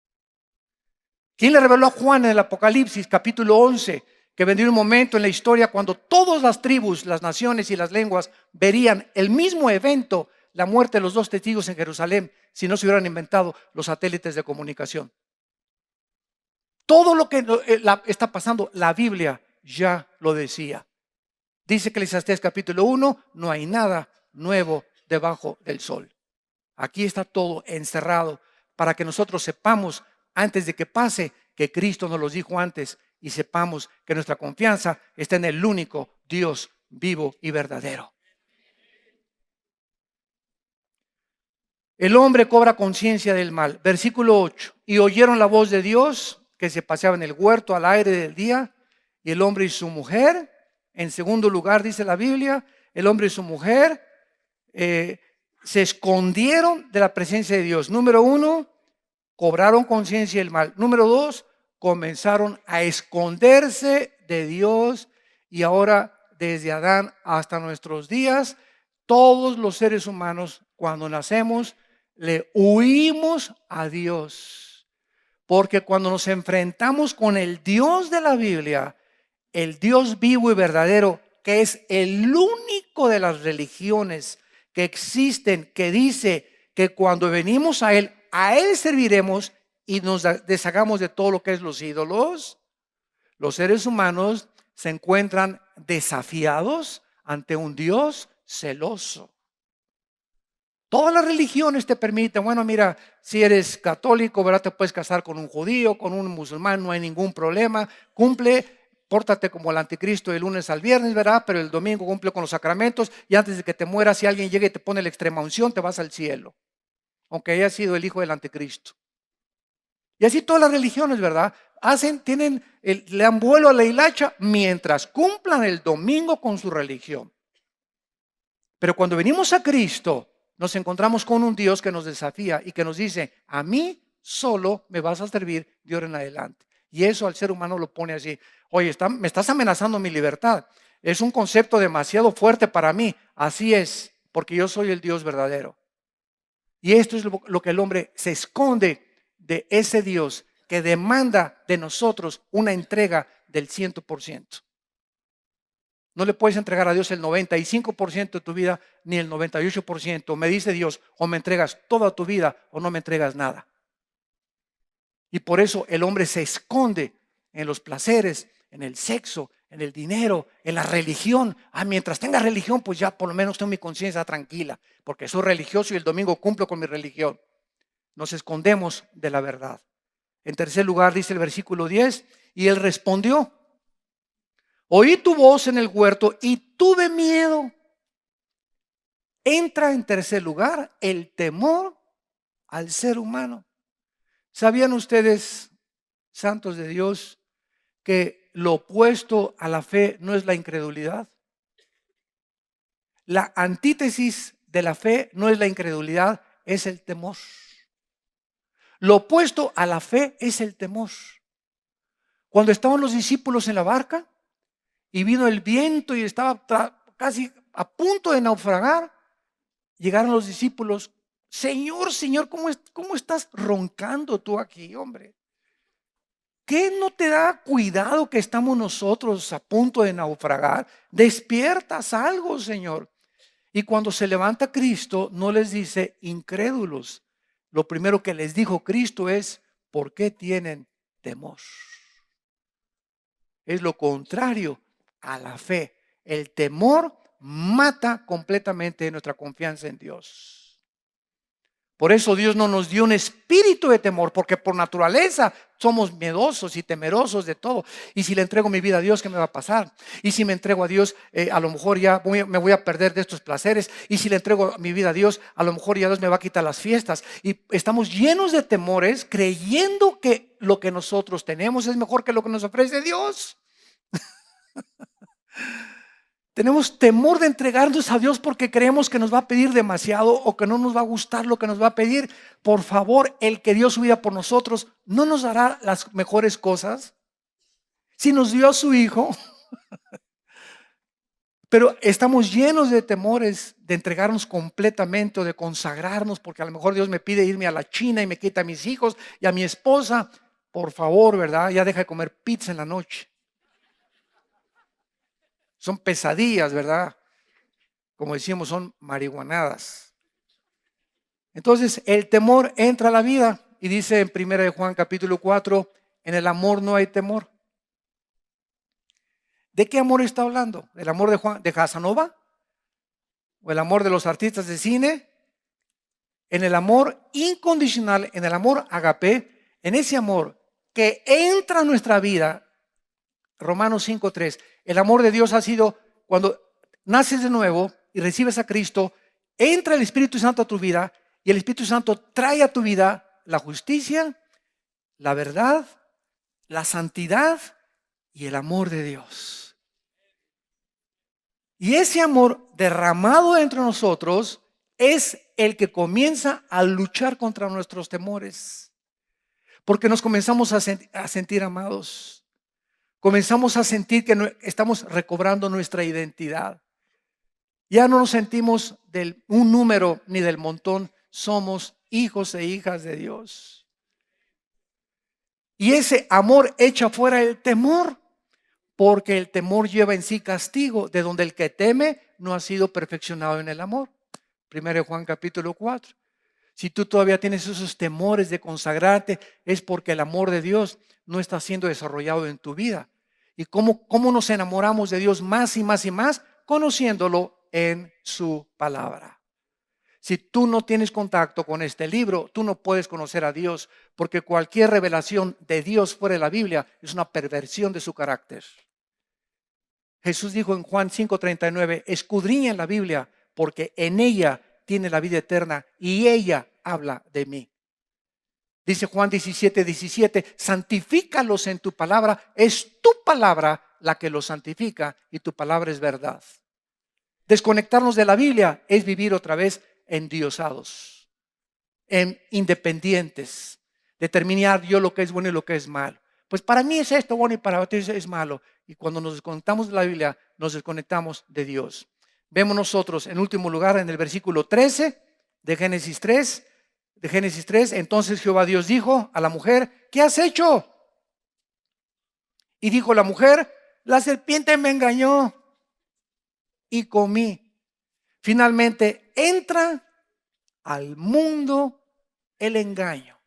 ¿Quién le reveló a Juan en el Apocalipsis capítulo 11 que vendría un momento en la historia cuando todas las tribus, las naciones y las lenguas verían el mismo evento, la muerte de los 2 testigos en Jerusalén, si no se hubieran inventado los satélites de comunicación? Todo lo que está pasando, la Biblia ya lo decía. Dice Eclesiastés capítulo 1, no hay nada nuevo debajo del sol. Aquí está todo encerrado para que nosotros sepamos antes de que pase que Cristo nos lo dijo antes y sepamos que nuestra confianza está en el único Dios vivo y verdadero. El hombre cobra conciencia del mal. Versículo 8. Y oyeron la voz de Dios que se paseaba en el huerto al aire del día, y el hombre y su mujer. En segundo lugar dice la Biblia, el hombre y su mujer se escondieron de la presencia de Dios. Número 1, cobraron conciencia del mal. Número 2, comenzaron a esconderse de Dios. Y ahora, desde Adán hasta nuestros días, todos los seres humanos, cuando nacemos, le huimos a Dios. Porque cuando nos enfrentamos con el Dios de la Biblia, el Dios vivo y verdadero, que es el único de las religiones que existen, que dice que cuando venimos a Él serviremos y nos deshagamos de todo lo que es los ídolos. Los seres humanos se encuentran desafiados ante un Dios celoso. Todas las religiones te permiten, bueno, mira, si eres católico, ¿verdad? Te puedes casar con un judío, con un musulmán, no hay ningún problema. Pórtate como el anticristo de lunes al viernes, ¿verdad? Pero el domingo cumple con los sacramentos y antes de que te mueras, si alguien llega y te pone la extrema unción, te vas al cielo, aunque haya sido el hijo del anticristo. Y así todas las religiones, ¿verdad? Le dan vuelo a la hilacha mientras cumplan el domingo con su religión. Pero cuando venimos a Cristo, nos encontramos con un Dios que nos desafía y que nos dice, a mí solo me vas a servir de ahora en adelante. Y eso al ser humano lo pone así, oye, me estás amenazando mi libertad. Es un concepto demasiado fuerte para mí. Así es, porque yo soy el Dios verdadero. Y esto es lo que el hombre se esconde de ese Dios que demanda de nosotros una entrega del 100%. No le puedes entregar a Dios el 95% de tu vida ni el 98%. Me dice Dios, o me entregas toda tu vida o no me entregas nada. Y por eso el hombre se esconde en los placeres, en el sexo, en el dinero, en la religión. Mientras tenga religión, pues ya por lo menos tengo mi conciencia tranquila, porque soy religioso y el domingo cumplo con mi religión. Nos escondemos de la verdad. En tercer lugar, dice el versículo 10, y él respondió, oí tu voz en el huerto y tuve miedo. Entra en tercer lugar el temor al ser humano. ¿Sabían ustedes, santos de Dios, que lo opuesto a la fe no es la incredulidad? La antítesis de la fe no es la incredulidad, es el temor. Lo opuesto a la fe es el temor. Cuando estaban los discípulos en la barca y vino el viento y estaba casi a punto de naufragar, llegaron los discípulos. Señor, Señor, ¿cómo estás roncando tú aquí, hombre? ¿Qué no te da cuidado que estamos nosotros a punto de naufragar? Despiertas algo, Señor. Y cuando se levanta Cristo, no les dice incrédulos. Lo primero que les dijo Cristo es, ¿por qué tienen temor? Es lo contrario a la fe. El temor mata completamente nuestra confianza en Dios. Por eso Dios no nos dio un espíritu de temor, porque por naturaleza somos miedosos y temerosos de todo. Y si le entrego mi vida a Dios, ¿qué me va a pasar? Y si me entrego a Dios, a lo mejor ya me voy a perder de estos placeres. Y si le entrego mi vida a Dios, a lo mejor ya Dios me va a quitar las fiestas. Y estamos llenos de temores, creyendo que lo que nosotros tenemos es mejor que lo que nos ofrece Dios. Tenemos temor de entregarnos a Dios porque creemos que nos va a pedir demasiado o que no nos va a gustar lo que nos va a pedir. Por favor, el que dio su vida por nosotros, ¿no nos dará las mejores cosas? Si nos dio a su Hijo. Pero estamos llenos de temores de entregarnos completamente o de consagrarnos, porque a lo mejor Dios me pide irme a la China y me quita a mis hijos y a mi esposa. Por favor, ¿verdad? Ya deja de comer pizza en la noche. Son pesadillas, ¿verdad? Como decimos, son marihuanadas. Entonces, el temor entra a la vida y dice en 1 Juan capítulo 4, en el amor no hay temor. ¿De qué amor está hablando? ¿El amor de Casanova? ¿O el amor de los artistas de cine? En el amor incondicional, en el amor agape, en ese amor que entra a nuestra vida, Romanos 5:3, el amor de Dios ha sido cuando naces de nuevo y recibes a Cristo, entra el Espíritu Santo a tu vida y el Espíritu Santo trae a tu vida la justicia, la verdad, la santidad y el amor de Dios. Y ese amor derramado entre nosotros es el que comienza a luchar contra nuestros temores, porque nos comenzamos a sentir amados. Comenzamos a sentir que estamos recobrando nuestra identidad. Ya no nos sentimos un número ni del montón. Somos hijos e hijas de Dios. Y ese amor echa fuera el temor, porque el temor lleva en sí castigo, de donde el que teme no ha sido perfeccionado en el amor. 1 de Juan capítulo 4. Si tú todavía tienes esos temores de consagrarte, es porque el amor de Dios no está siendo desarrollado en tu vida. ¿Y cómo nos enamoramos de Dios más y más y más? Conociéndolo en su palabra. Si tú no tienes contacto con este libro, tú no puedes conocer a Dios, porque cualquier revelación de Dios fuera de la Biblia es una perversión de su carácter. Jesús dijo en Juan 5:39, escudriñen la Biblia, porque en ella tiene la vida eterna y ella habla de mí. Dice Juan 17:17, santifícalos en tu palabra, es tu palabra la que los santifica y tu palabra es verdad. Desconectarnos de la Biblia es vivir otra vez endiosados, en independientes, determinar yo lo que es bueno y lo que es malo. Pues para mí es esto bueno y para ti es malo. Y cuando nos desconectamos de la Biblia, nos desconectamos de Dios. Vemos nosotros en último lugar en el versículo 13 de Génesis 3. Entonces Jehová Dios dijo a la mujer, ¿qué has hecho? Y dijo la mujer, la serpiente me engañó y comí. Finalmente entra al mundo el engaño.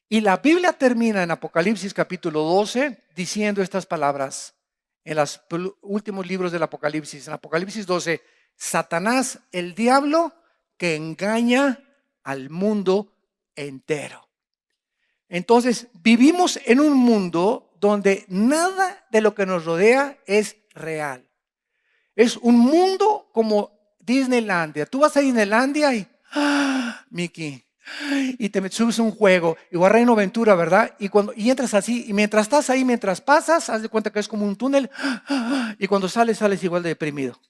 Y la Biblia termina en Apocalipsis capítulo 12 diciendo estas palabras en los últimos libros del Apocalipsis. En Apocalipsis 12, Satanás, el diablo que engaña al mundo entero. Entonces, vivimos en un mundo donde nada de lo que nos rodea es real. Es un mundo como Disneylandia. Tú vas a Disneylandia y, Mickey, y te subes a un juego, igual Reino Aventura, ¿verdad? Y entras así, y mientras estás ahí, mientras pasas, haz de cuenta que es como un túnel, y cuando sales igual de deprimido.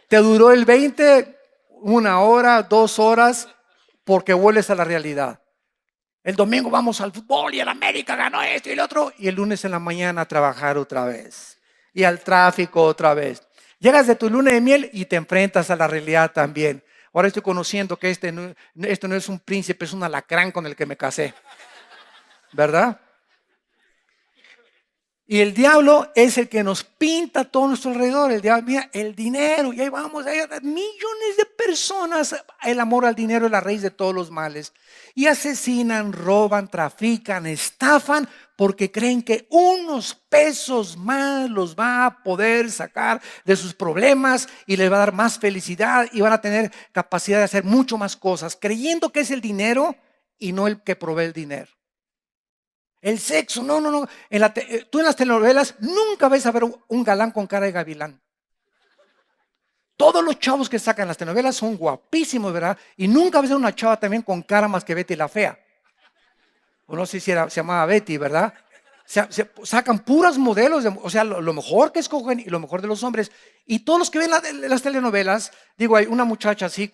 Te duró el 20, 1 hora, 2 horas, porque vuelves a la realidad. El domingo vamos al fútbol y el América ganó esto y el otro, y el lunes en la mañana a trabajar otra vez, y al tráfico otra vez. Llegas de tu luna de miel y te enfrentas a la realidad también. Ahora estoy conociendo que esto no es un príncipe, es un alacrán con el que me casé, ¿verdad? Y el diablo es el que nos pinta todo nuestro alrededor. El diablo, mira, el dinero, y ahí vamos, hay millones de personas. El amor al dinero es la raíz de todos los males. Y asesinan, roban, trafican, estafan, porque creen que unos pesos más los va a poder sacar de sus problemas y les va a dar más felicidad y van a tener capacidad de hacer mucho más cosas, creyendo que es el dinero y no el que provee el dinero. El sexo, no. Tú en las telenovelas nunca ves a ver un galán con cara de gavilán. Todos los chavos que sacan las telenovelas son guapísimos, ¿verdad? Y nunca ves a una chava también con cara más que Betty la Fea. O no sé si se llamaba Betty, ¿verdad? Se sacan puros modelos, o sea, lo mejor que escogen y lo mejor de los hombres. Y todos los que ven las telenovelas, digo, hay una muchacha así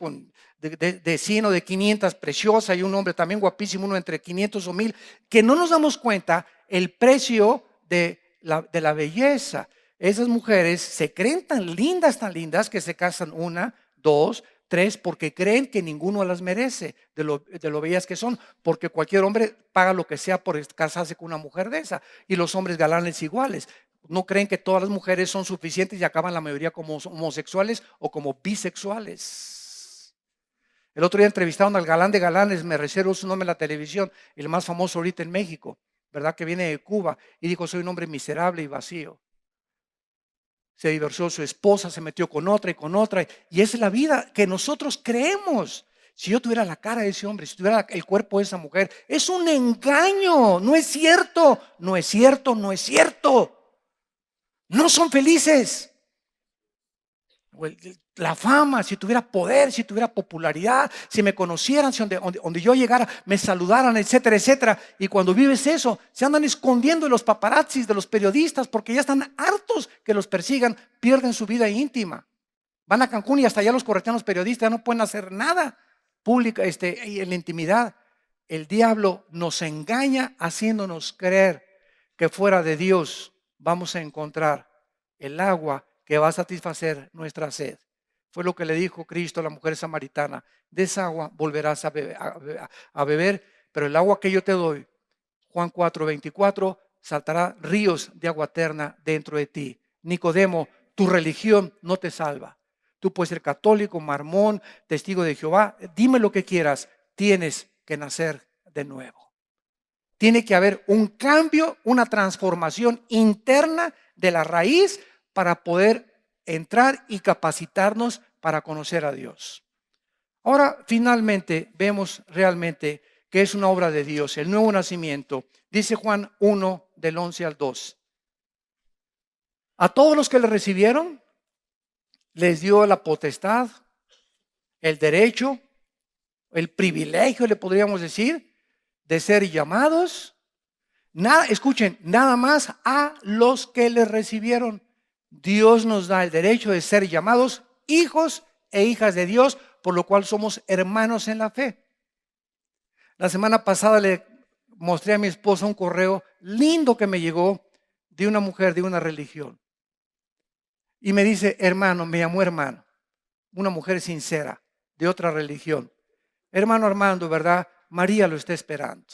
de 100 o de 500 preciosa y un hombre también guapísimo, uno entre 500 o 1000, que no nos damos cuenta el precio de la belleza. Esas mujeres se creen tan lindas que se casan 1, 2, 3, porque creen que ninguno las merece de lo bellas que son, porque cualquier hombre paga lo que sea por casarse con una mujer de esa, y los hombres galanes iguales. No creen que todas las mujeres son suficientes y acaban la mayoría como homosexuales o como bisexuales. El otro día entrevistaron al galán de galanes, me reservo su nombre en la televisión, el más famoso ahorita en México, ¿verdad? Que viene de Cuba, y dijo, soy un hombre miserable y vacío. Se divorció su esposa, se metió con otra, y esa es la vida que nosotros creemos. Si yo tuviera la cara de ese hombre, si tuviera el cuerpo de esa mujer, es un engaño, no es cierto, no es cierto, no es cierto. No son felices. La fama, si tuviera poder, si tuviera popularidad, si me conocieran, si donde yo llegara, me saludaran, etcétera, etcétera. Y cuando vives eso, se andan escondiendo de los paparazzis, de los periodistas, porque ya están hartos que los persigan, pierden su vida íntima. Van a Cancún y hasta allá los corretean los periodistas, ya no pueden hacer nada pública en la intimidad. El diablo nos engaña haciéndonos creer que fuera de Dios vamos a encontrar el agua que va a satisfacer nuestra sed. Fue lo que le dijo Cristo a la mujer samaritana. De esa agua volverás a beber, pero el agua que yo te doy, Juan 4:24, saltará ríos de agua eterna dentro de ti. Nicodemo, Tu religión no te salva. Tú puedes ser católico, mormón, testigo de Jehová. Dime lo que quieras. Tienes que nacer de nuevo. Tiene que haber un cambio, una transformación interna de la raíz para poder entrar y capacitarnos para conocer a Dios. Ahora, finalmente, vemos realmente que es una obra de Dios, el nuevo nacimiento. Dice Juan 1, del 11 al 2. A todos los que le recibieron, les dio la potestad, el derecho, el privilegio, le podríamos decir, de ser llamados. Escuchen, nada más a los que le recibieron. Dios nos da el derecho de ser llamados hijos e hijas de Dios, por lo cual somos hermanos en la fe. La semana pasada le mostré a mi esposa un correo lindo que me llegó de una mujer de una religión. Y me dice, hermano, me llamó hermano, una mujer sincera de otra religión. Hermano Armando, ¿verdad? María lo está esperando.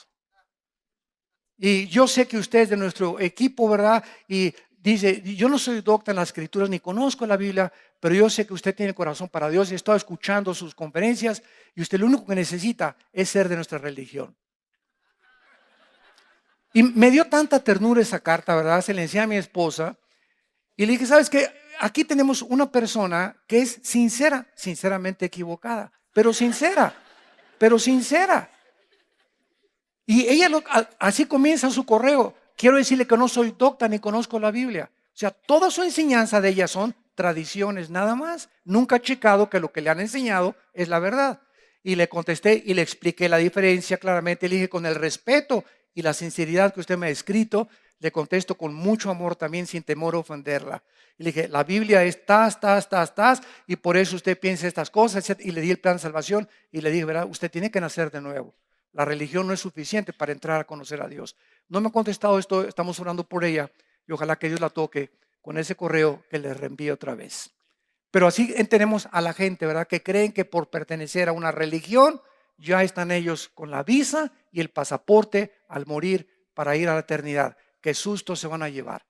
Y yo sé que usted es de nuestro equipo, ¿verdad? Y dice, yo no soy doctor en las escrituras ni conozco la Biblia, pero yo sé que usted tiene corazón para Dios y he estado escuchando sus conferencias y usted lo único que necesita es ser de nuestra religión. Y me dio tanta ternura esa carta, ¿verdad? Se la enseñé a mi esposa y le dije, ¿sabes qué? Aquí tenemos una persona que es sincera, sinceramente equivocada, pero sincera, pero sincera. Y ella así comienza su correo. Quiero decirle que no soy docta ni conozco la Biblia. O sea, toda su enseñanza de ella son tradiciones nada más. Nunca ha checado que lo que le han enseñado es la verdad. Y le contesté y le expliqué la diferencia claramente. Le dije, con el respeto y la sinceridad que usted me ha escrito, le contesto con mucho amor también, sin temor a ofenderla. Y le dije, la Biblia es tas, y por eso usted piensa estas cosas. Y le di el plan de salvación y le dije, ¿verdad? Usted tiene que nacer de nuevo. La religión no es suficiente para entrar a conocer a Dios. No me ha contestado esto, estamos orando por ella y ojalá que Dios la toque con ese correo que le reenvíe otra vez. Pero así tenemos a la gente, ¿verdad? Que creen que por pertenecer a una religión ya están ellos con la visa y el pasaporte al morir para ir a la eternidad. Qué susto se van a llevar.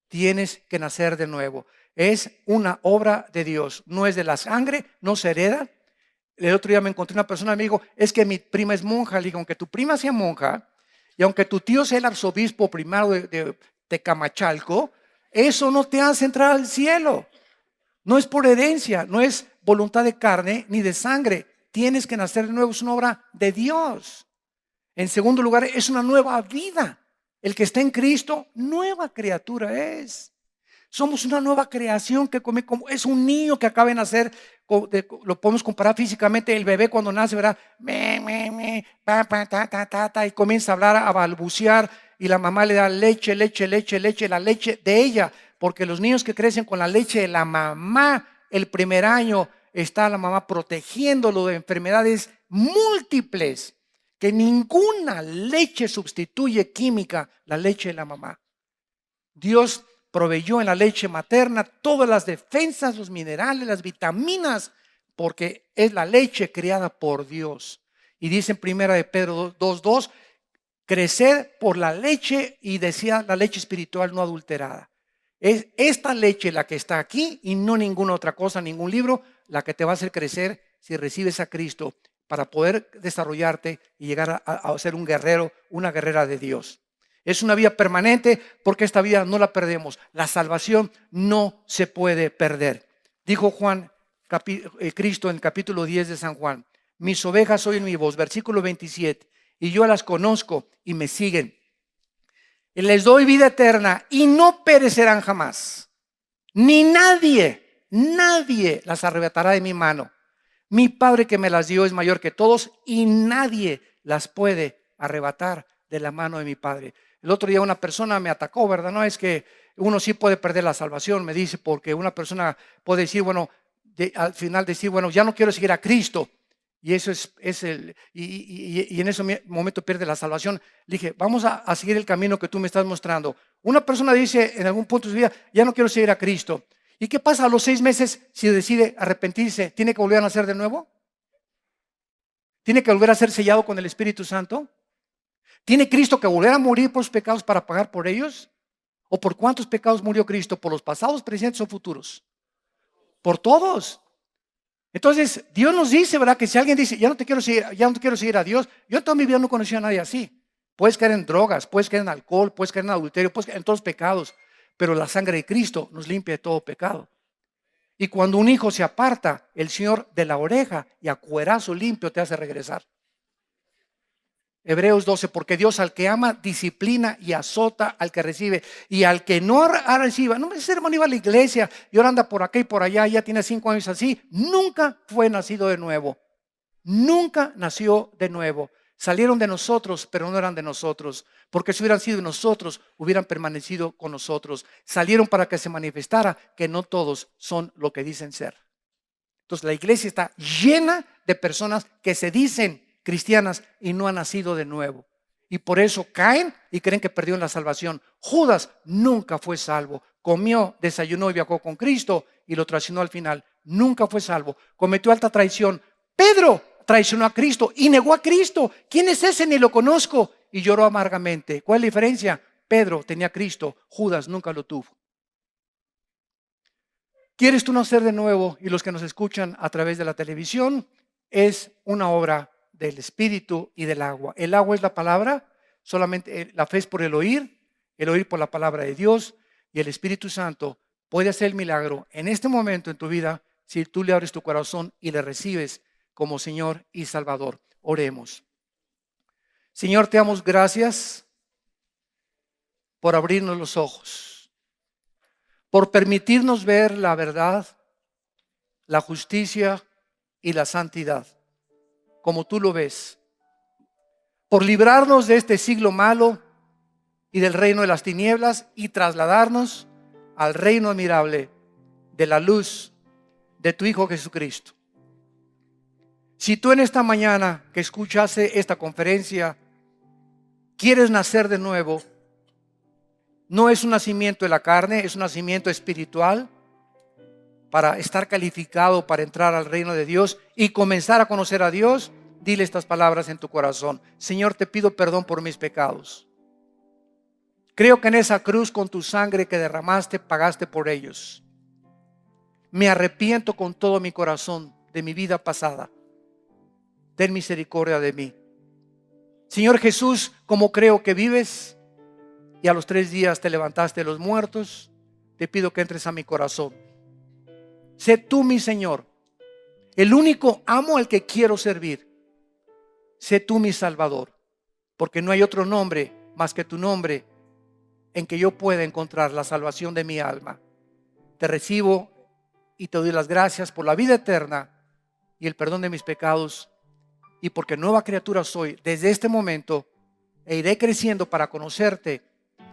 Tienes que nacer de nuevo. Es una obra de Dios, no es de la sangre, no se hereda. El otro día me encontré una persona y me dijo, es que mi prima es monja. Le digo, aunque tu prima sea monja y aunque tu tío sea el arzobispo primado de Tecamachalco, eso no te hace entrar al cielo. No es por herencia, no es voluntad de carne ni de sangre. Tienes que nacer de nuevo, es una obra de Dios. En segundo lugar, es una nueva vida. El que está en Cristo, nueva criatura es. Somos una nueva creación que come como es un niño que acaba de nacer. Lo podemos comparar físicamente. El bebé cuando nace, ¿verdad? Y comienza a hablar, a balbucear. Y la mamá le da leche, la leche de ella. Porque los niños que crecen con la leche de la mamá, el primer año está la mamá protegiéndolo de enfermedades múltiples. Que ninguna leche sustituye química la leche de la mamá. Dios proveyó en la leche materna todas las defensas, los minerales, las vitaminas, porque es la leche creada por Dios. Y dice en primera de Pedro 2:2, creced por la leche, y decía la leche espiritual no adulterada. Es esta leche la que está aquí y no ninguna otra cosa, ningún libro, la que te va a hacer crecer si recibes a Cristo para poder desarrollarte y llegar a ser un guerrero, una guerrera de Dios. Es una vida permanente porque esta vida no la perdemos. La salvación no se puede perder. Dijo Cristo en el capítulo 10 de San Juan, mis ovejas oyen mi voz, versículo 27, y yo las conozco y me siguen. Y les doy vida eterna y no perecerán jamás. Ni nadie las arrebatará de mi mano. Mi Padre que me las dio es mayor que todos y nadie las puede arrebatar de la mano de mi Padre. El otro día una persona me atacó, ¿verdad? No es que uno sí puede perder la salvación, me dice, porque una persona puede decir, bueno, al final decir, bueno, ya no quiero seguir a Cristo. Y eso y en ese momento pierde la salvación. Le dije, vamos a seguir el camino que tú me estás mostrando. Una persona dice en algún punto de su vida, ya no quiero seguir a Cristo. ¿Y qué pasa a los 6 meses si decide arrepentirse? ¿Tiene que volver a nacer de nuevo? ¿Tiene que volver a ser sellado con el Espíritu Santo? ¿Tiene Cristo que volver a morir por sus pecados para pagar por ellos? ¿O por cuántos pecados murió Cristo? ¿Por los pasados, presentes o futuros? Por todos. Entonces, Dios nos dice, ¿verdad? Que si alguien dice, ya no quiero seguir a Dios. Yo en toda mi vida no conocí a nadie así. Puedes caer en drogas, puedes caer en alcohol, puedes caer en adulterio, puedes caer en todos los pecados. Pero la sangre de Cristo nos limpia de todo pecado. Y cuando un hijo se aparta, el Señor de la oreja y a cuerazo limpio te hace regresar. Hebreos 12, porque Dios al que ama disciplina y azota al que recibe, y al que no reciba, no me dice, hermano, iba a la iglesia y ahora anda por acá y por allá, ya tiene 5 años así, nunca fue nacido de nuevo, nunca nació de nuevo. Salieron de nosotros, pero no eran de nosotros, porque si hubieran sido de nosotros, hubieran permanecido con nosotros. Salieron para que se manifestara que no todos son lo que dicen ser. Entonces la iglesia está llena de personas que se dicen cristianas y no han nacido de nuevo. Y por eso caen y creen que perdieron la salvación. Judas nunca fue salvo. Comió, desayunó y viajó con Cristo y lo traicionó al final. Nunca fue salvo. Cometió alta traición. Pedro traicionó a Cristo y negó a Cristo. ¿Quién es ese? Ni lo conozco. Y lloró amargamente. ¿Cuál es la diferencia? Pedro tenía a Cristo. Judas nunca lo tuvo. ¿Quieres tú nacer de nuevo? Y los que nos escuchan a través de la televisión, es una obra del Espíritu y del agua. El agua es la palabra, solamente la fe es por el oír por la palabra de Dios, y el Espíritu Santo puede hacer el milagro en este momento en tu vida si tú le abres tu corazón y le recibes como Señor y Salvador. Oremos. Señor, te damos gracias por abrirnos los ojos, por permitirnos ver la verdad, la justicia y la santidad como tú lo ves, por librarnos de este siglo malo y del reino de las tinieblas y trasladarnos al reino admirable de la luz de tu Hijo Jesucristo. Si tú en esta mañana que escuchaste esta conferencia quieres nacer de nuevo, no es un nacimiento de la carne, es un nacimiento espiritual para estar calificado para entrar al reino de Dios y comenzar a conocer a Dios. Dile estas palabras en tu corazón: Señor, te pido perdón por mis pecados. Creo que en esa cruz con tu sangre que derramaste pagaste por ellos. Me arrepiento con todo mi corazón de mi vida pasada. Ten misericordia de mí. Señor Jesús, como creo que vives y a los 3 días te levantaste de los muertos, te pido que entres a mi corazón. Sé tú mi Señor, el único amo al que quiero servir. Sé tú mi Salvador, porque no hay otro nombre más que tu nombre en que yo pueda encontrar la salvación de mi alma. Te recibo y te doy las gracias por la vida eterna y el perdón de mis pecados, y porque nueva criatura soy desde este momento, e iré creciendo para conocerte,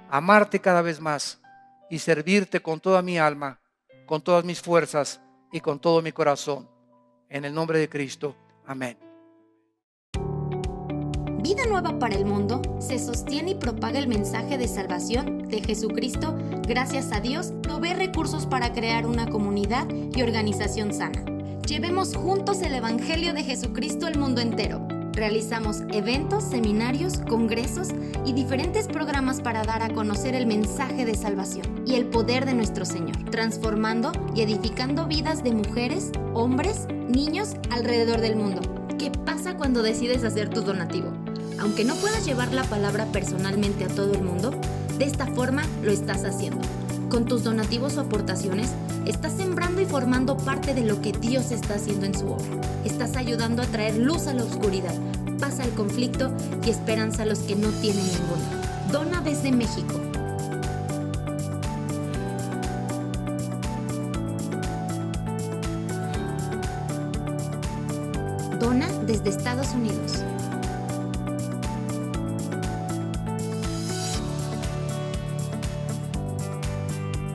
amarte cada vez más y servirte con toda mi alma, con todas mis fuerzas y con todo mi corazón. En el nombre de Cristo. Amén. Vida Nueva para el Mundo se sostiene y propaga el mensaje de salvación de Jesucristo. Gracias a Dios, provee recursos para crear una comunidad y organización sana. Llevemos juntos el Evangelio de Jesucristo al mundo entero. Realizamos eventos, seminarios, congresos y diferentes programas para dar a conocer el mensaje de salvación y el poder de nuestro Señor, transformando y edificando vidas de mujeres, hombres, niños alrededor del mundo. ¿Qué pasa cuando decides hacer tu donativo? Aunque no puedas llevar la palabra personalmente a todo el mundo, de esta forma lo estás haciendo. Con tus donativos o aportaciones, estás sembrando y formando parte de lo que Dios está haciendo en su obra. Estás ayudando a traer luz a la oscuridad, paz al conflicto y esperanza a los que no tienen ninguna. Dona desde México. Dona desde Estados Unidos.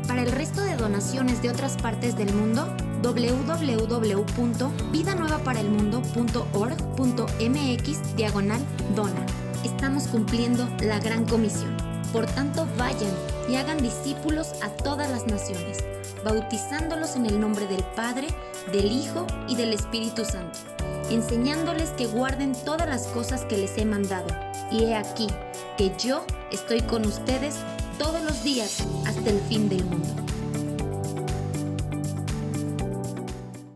Para el resto de donaciones de otras partes del mundo, www.vidanuevaparaelmundo.org.mx/dona. Estamos cumpliendo la gran comisión. Por tanto, vayan y hagan discípulos a todas las naciones, bautizándolos en el nombre del Padre, del Hijo y del Espíritu Santo, enseñándoles que guarden todas las cosas que les he mandado. Y he aquí que yo estoy con ustedes todos los días hasta el fin del mundo.